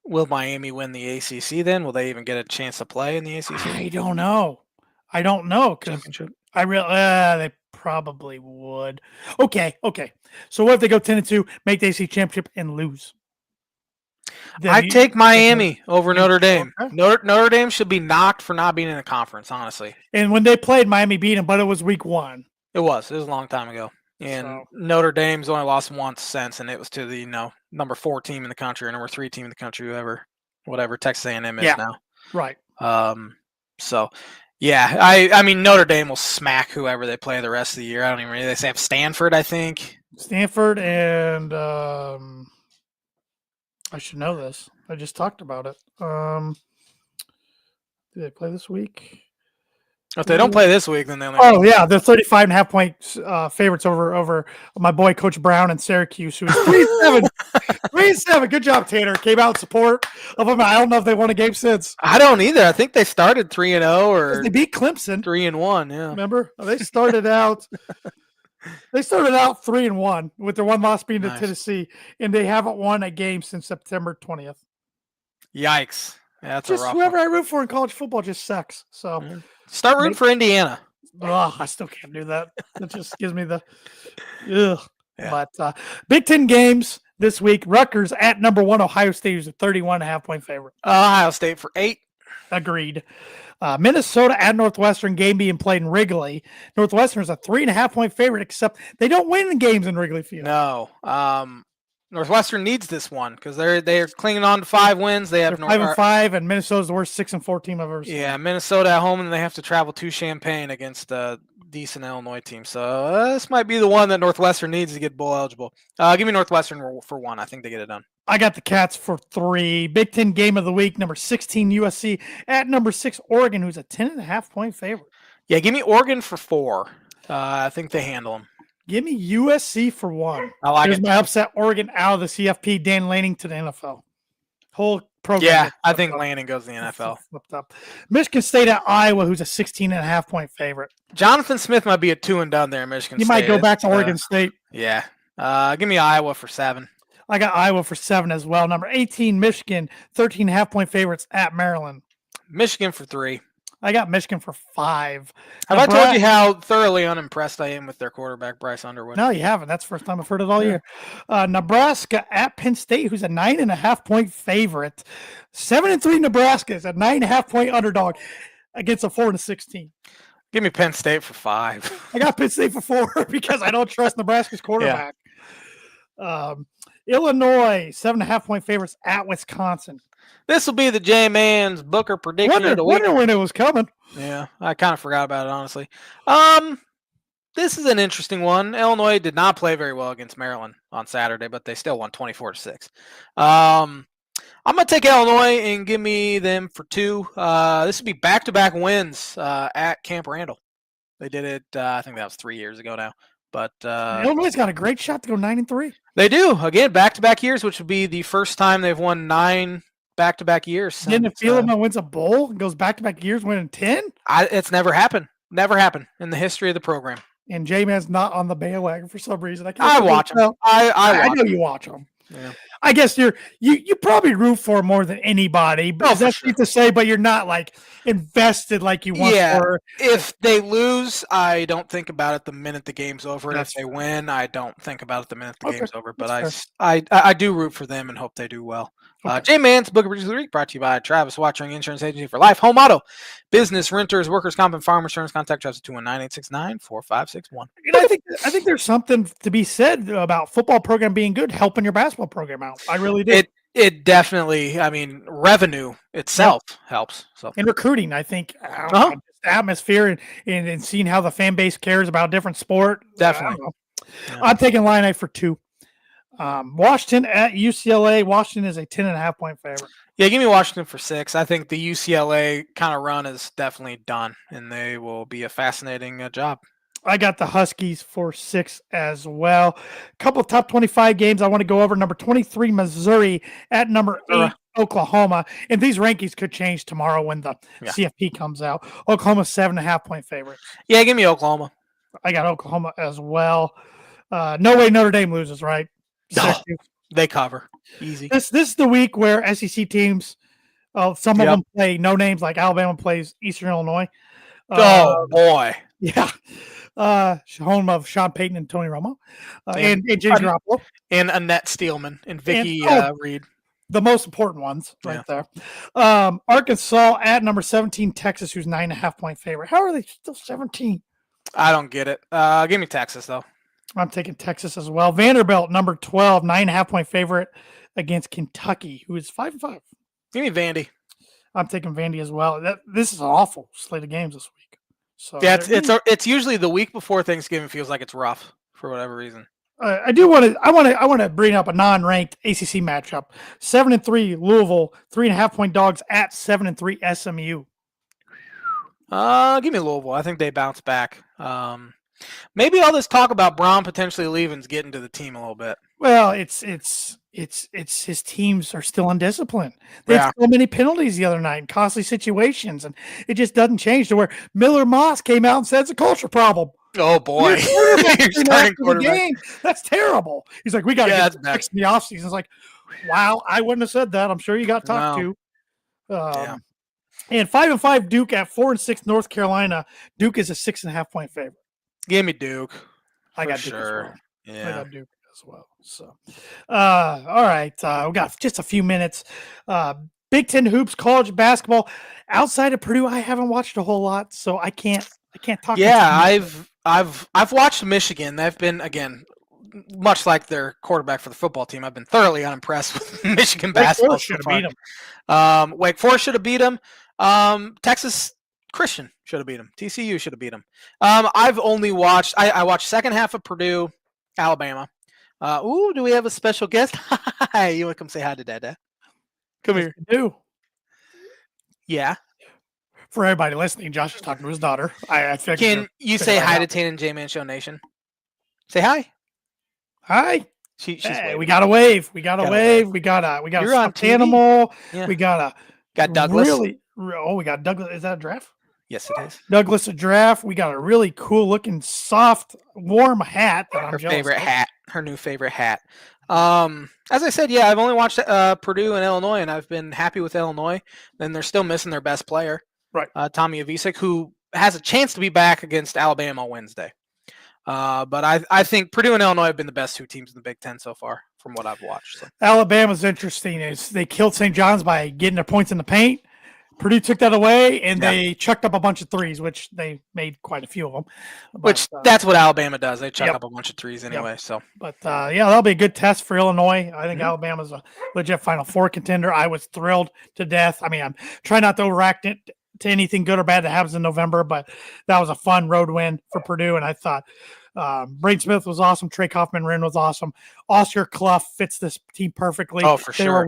Will Miami win the ACC then? Will they even get a chance to play in the ACC? I don't know because they probably would. Okay. So what if they go 10-2, make the ACC championship, and lose? I take Miami over Notre Dame. Okay. Notre Dame should be knocked for not being in the conference, honestly. And when they played, Miami beat them, but it was week 1. It was a long time ago. And Notre Dame's only lost once since, and it was to the number 4 team in the country or number 3 team in the country, whatever Texas A&M is now. Right. I mean Notre Dame will smack whoever they play the rest of the year. I don't even really. They have Stanford, I think. Stanford and I should know this. I just talked about it. Do they play this week? If they don't play this week, then they'll. They're 35.5 point favorites over my boy Coach Brown in Syracuse, who is 3-7. 3-7. Good job, Tanner. Came out in support of them. I don't know if they won a game since. I don't either. I think they started 3-0 or they beat Clemson 3-1. Yeah, remember they started out. They started out 3-1 with their one loss being to Tennessee, and they haven't won a game since September 20th. Yikes! Yeah, that's just whoever I root for in college football just sucks. So start rooting for Indiana. I still can't do that. It just gives me the ugh. Yeah. But Big Ten games this week: Rutgers at number 1 Ohio State, who's a 31.5 point favorite. Ohio State for 8. Agreed. Minnesota at Northwestern, game being played in Wrigley. Northwestern is a 3.5 point favorite, except they don't win games in Wrigley Field. No. Northwestern needs this one because they're clinging on to 5 wins. They have They're 5-5, and Minnesota's the worst 6-4 team I've ever seen. Yeah, Minnesota at home, and they have to travel to Champaign against a decent Illinois team. So this might be the one that Northwestern needs to get bowl eligible. Give me Northwestern for 1. I think they get it done. I got the Cats for 3. Big Ten game of the week, number 16 USC at number 6 Oregon, who's a 10.5-point favorite. Yeah, give me Oregon for 4. I think they handle them. Give me USC for 1. I like Here's it. my upset: Oregon out of the CFP. Dan Lanning to the NFL. Whole program. Yeah, I think Lanning goes to the NFL. Flipped up. Michigan State at Iowa, who's a 16.5-point favorite. Jonathan Smith might be a 2 and done there in Michigan You State. might go back to Oregon State. Yeah. Give me Iowa for 7. I got Iowa for 7 as well. Number 18, Michigan, 13.5-point favorites at Maryland. Michigan for 3. I got Michigan for 5. Have I told you how thoroughly unimpressed I am with their quarterback, Bryce Underwood? No, you haven't. That's the first time I've heard it all year. Nebraska at Penn State, who's a 9.5-point favorite. 7-3 Nebraska is a 9.5-point underdog against a 4-6 team. Give me Penn State for 5. I got Penn State for 4 because I don't trust Nebraska's quarterback. Illinois, 7.5-point favorites at Wisconsin. This will be the J-Man's Booker prediction of the week. Wonder when it was coming. Yeah, I kind of forgot about it, honestly. This is an interesting one. Illinois did not play very well against Maryland on Saturday, but they still won 24-6. I'm going to take Illinois and give me them for 2. This would be back-to-back wins at Camp Randall. They did it, I think that was 3 years ago now. But Illinois got a great shot to go 9-3. They do. Again, back-to-back years, which would be the first time they've won 9 back-to-back years. Didn't it feel about wins a bowl and goes back-to-back years winning 10? It's never happened. Never happened in the history of the program. And J-Man's not on the bandwagon for some reason. I watch them. I know you watch them. Yeah. I guess you probably root for more than anybody. But that's sure to say, but you're not like invested like you once were. If they lose, I don't think about it the minute the game's over. And if they win, I don't think about it the minute the game's over. But I do root for them and hope they do well. Okay. J-Man's Book of Bridges of the Week brought to you by Travis Watching Insurance Agency for Life, Home Auto, Business, Renters, Workers' Comp, and Farm Insurance. Contact Travis at 219-869-4561. I think there's something to be said about football program being good, helping your basketball program out. I really do. It definitely, revenue itself helps. So in recruiting, I think the atmosphere and seeing how the fan base cares about different sport. Definitely. I'm taking Illini for 2. Washington at UCLA. Washington is a 10.5-point favorite. Yeah, give me Washington for 6. I think the UCLA kind of run is definitely done, and they will be a fascinating job. I got the Huskies for 6 as well. A couple of top 25 games I want to go over. Number 23, Missouri at number 8, Oklahoma. And these rankings could change tomorrow when the CFP comes out. Oklahoma 7.5-point favorite. Yeah, give me Oklahoma. I got Oklahoma as well. No way Notre Dame loses, right? No, they cover easy. This is the week where SEC teams, some of them play no names, like Alabama plays Eastern Illinois. Oh boy, yeah. Home of Sean Payton and Tony Romo, and James Garoppolo, and Annette Steelman and Vicky Reed. The most important ones, right there. Arkansas at number 17, Texas, who's 9.5-point favorite. How are they still 17? I don't get it. Give me Texas though. I'm taking Texas as well. Vanderbilt, number 12, 9.5-point favorite against Kentucky, who is 5-5. Give me Vandy. I'm taking Vandy as well. This is an awful slate of games this week. So yeah, it's usually the week before Thanksgiving feels like it's rough for whatever reason. I want to bring up a non-ranked ACC matchup. 7-3 Louisville, 3.5-point dogs at 7-3 SMU. Give me Louisville. I think they bounce back. Maybe all this talk about Brown potentially leaving is getting to the team a little bit. Well, it's his teams are still undisciplined. They had so many penalties the other night and costly situations, and it just doesn't change to where Miller Moss came out and said it's a culture problem. Oh boy, that's terrible. He's like, we got to get fixed in the offseason. It's like, wow, I wouldn't have said that. I'm sure you got talked to. And 5-5 Duke at 4-6 North Carolina. Duke is a 6.5-point favorite. Give me Duke. I got Duke as well. Yeah. I got Duke as well. So, all right. We got just a few minutes. Big Ten hoops, college basketball. Outside of Purdue, I haven't watched a whole lot, so I can't talk. Yeah, I've watched Michigan. They've been, again, much like their quarterback for the football team, I've been thoroughly unimpressed with Michigan Wake basketball Forest so should have far. beat them. Wake Forest should have beat them. Texas Christian should have beat them. TCU should have beat them. I've only watched. I watched second half of Purdue, Alabama. Do we have a special guest? Hi, you want to come say hi to Dada? Come Yes, here. we do. Yeah. For everybody listening, Josh is talking to his daughter. I figured. Can you say hi to Tan and J-Man Show Nation? Say hi. Hi. She's hey, we got a wave. We got a wave. We got a stuffed animal. Yeah. We got Douglas. We got Douglas. Is that a giraffe? Yes, it is. Douglas a giraffe. We got a really cool looking, soft, warm hat that I'm jealous favorite of. hat. Her new favorite hat. As I said, yeah, I've only watched Purdue and Illinois, and I've been happy with Illinois. Then they're still missing their best player, right? Tommy Avicic, who has a chance to be back against Alabama Wednesday. But I think Purdue and Illinois have been the best two teams in the Big Ten so far, from what I've watched. So. Alabama's interesting. Is they killed St. John's by getting their points in the paint. Purdue took that away, and they chucked up a bunch of threes, which they made quite a few of them. But, that's what Alabama does. They chuck up a bunch of threes anyway. So, but that'll be a good test for Illinois. I think Alabama's a legit Final Four contender. I was thrilled to death. I mean, I'm trying not to overact it to anything good or bad that happens in November, but that was a fun road win for Purdue, and I thought Braden Smith was awesome. Trey Kaufman-Renn was awesome. Oscar Clough fits this team perfectly. Oh, for sure.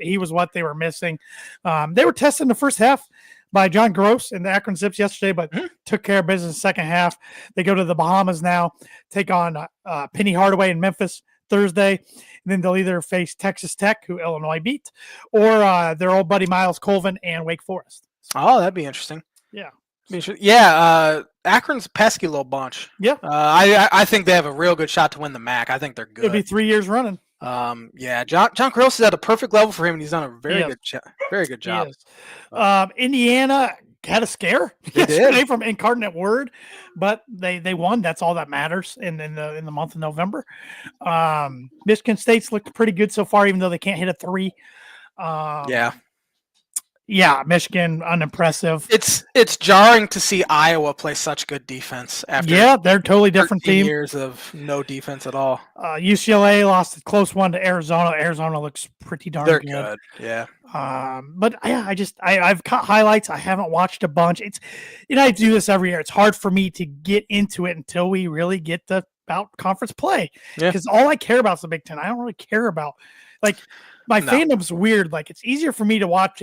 He was what they were missing. They were tested in the first half by John Gross and the Akron Zips yesterday, but took care of business in the second half. They go to the Bahamas now, take on Penny Hardaway in Memphis Thursday. And then they'll either face Texas Tech, who Illinois beat, or their old buddy Miles Colvin and Wake Forest. Oh, that'd be interesting. Yeah. Yeah, Akron's a pesky little bunch. Yeah. I think they have a real good shot to win the MAC. I think they're good. It'll be 3 years running. Yeah, John Gross is at a perfect level for him, and he's done a very good job. Indiana had a scare yesterday from Incarnate Word, but they won. That's all that matters in the month of November. Michigan State's looked pretty good so far, even though they can't hit a three. Yeah, Michigan unimpressive. It's jarring to see Iowa play such good defense after they're a totally different team. Years of no defense at all. UCLA lost a close one to Arizona. Arizona looks pretty darn good. They're good. Yeah. But I've caught highlights. I haven't watched a bunch. It's I do this every year. It's hard for me to get into it until we really get about conference play. Because all I care about is the Big Ten. I don't really care about my fandom's weird. Like it's easier for me to watch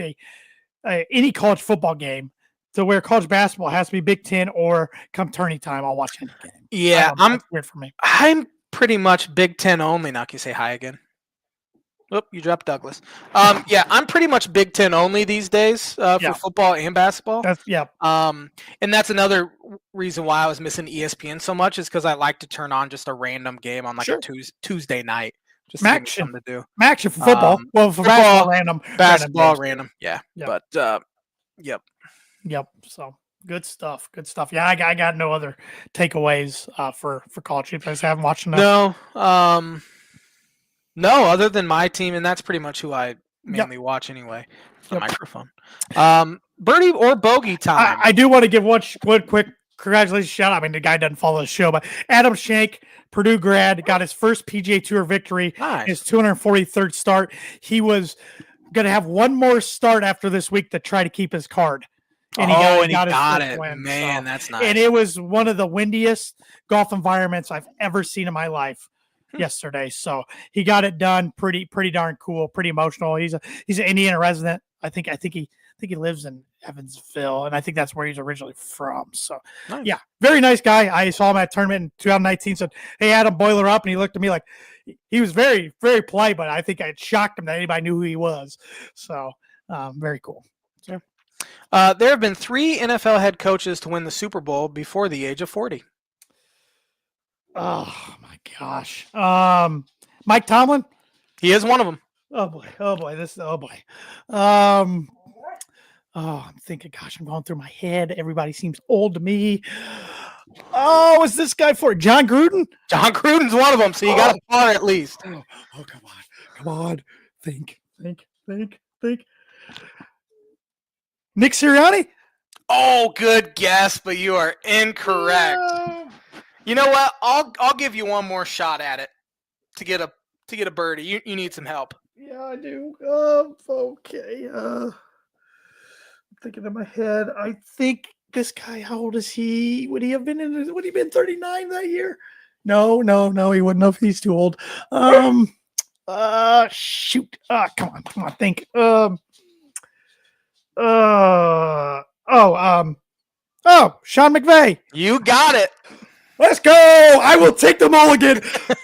any college football game to where college basketball has to be Big Ten or come tourney time. I'll watch any game. Yeah, that's weird for me. I'm pretty much Big Ten only. Now can you say hi again? Oop, you dropped Douglas. Yeah, I'm pretty much Big Ten only these days for football and basketball. And that's another reason why I was missing ESPN so much is because I like to turn on just a random game on a Tuesday night. Just Maction to do. Maction for football. Well, for basketball, random. Yeah. But yep. So good stuff. Yeah, I got no other takeaways for college hoops. I just haven't watched enough. No, other than my team, and that's pretty much who I mainly watch anyway. The microphone. Birdie or bogey time. I do want to give one quick congratulations shout out. I mean, the guy doesn't follow the show, but Adam Shank, Purdue grad, got his first PGA Tour victory, his 243rd start. He was going to have one more start after this week to try to keep his card. And he got it. Win, man, that's nice. And it was one of the windiest golf environments I've ever seen in my life yesterday. So he got it done. Pretty darn cool. Pretty emotional. He's an Indiana resident. I think he lives in Evansville, and I think that's where he's originally from. So, yeah, very nice guy. I saw him at a tournament in 2019. Said, "Hey, Adam, boiler up," and he looked at me like he was very, very polite. But I think I shocked him that anybody knew who he was. So, very cool. Yeah. There have been 3 NFL head coaches to win the Super Bowl before the age of 40. Oh my gosh, Mike Tomlin. He is one of them. Oh boy. I'm thinking, gosh, I'm going through my head. Everybody seems old to me. Oh, is this guy for John Gruden? John Gruden's one of them, so you got a par at least. Oh, come on. Think. Nick Sirianni? Oh, good guess, but you are incorrect. You know what? I'll give you one more shot at it. to get a birdie. You need some help. Yeah, I do. Okay. I'm thinking in my head. I think this guy. How old is he? Would he have been Would he been 39 that year? No. He wouldn't have. He's too old. Shoot. Come on. Think. Sean McVay. You got it. Let's go. I will take the mulligan.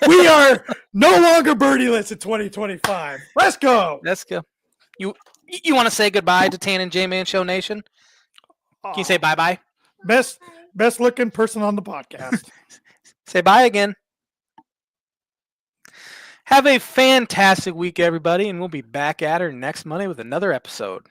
We are no longer birdieless in 2025. Let's go. Let's go. You want to say goodbye to Tan and J-Man Show Nation? Can you say bye-bye? Best looking person on the podcast. Say bye again. Have a fantastic week, everybody, and we'll be back at her next Monday with another episode.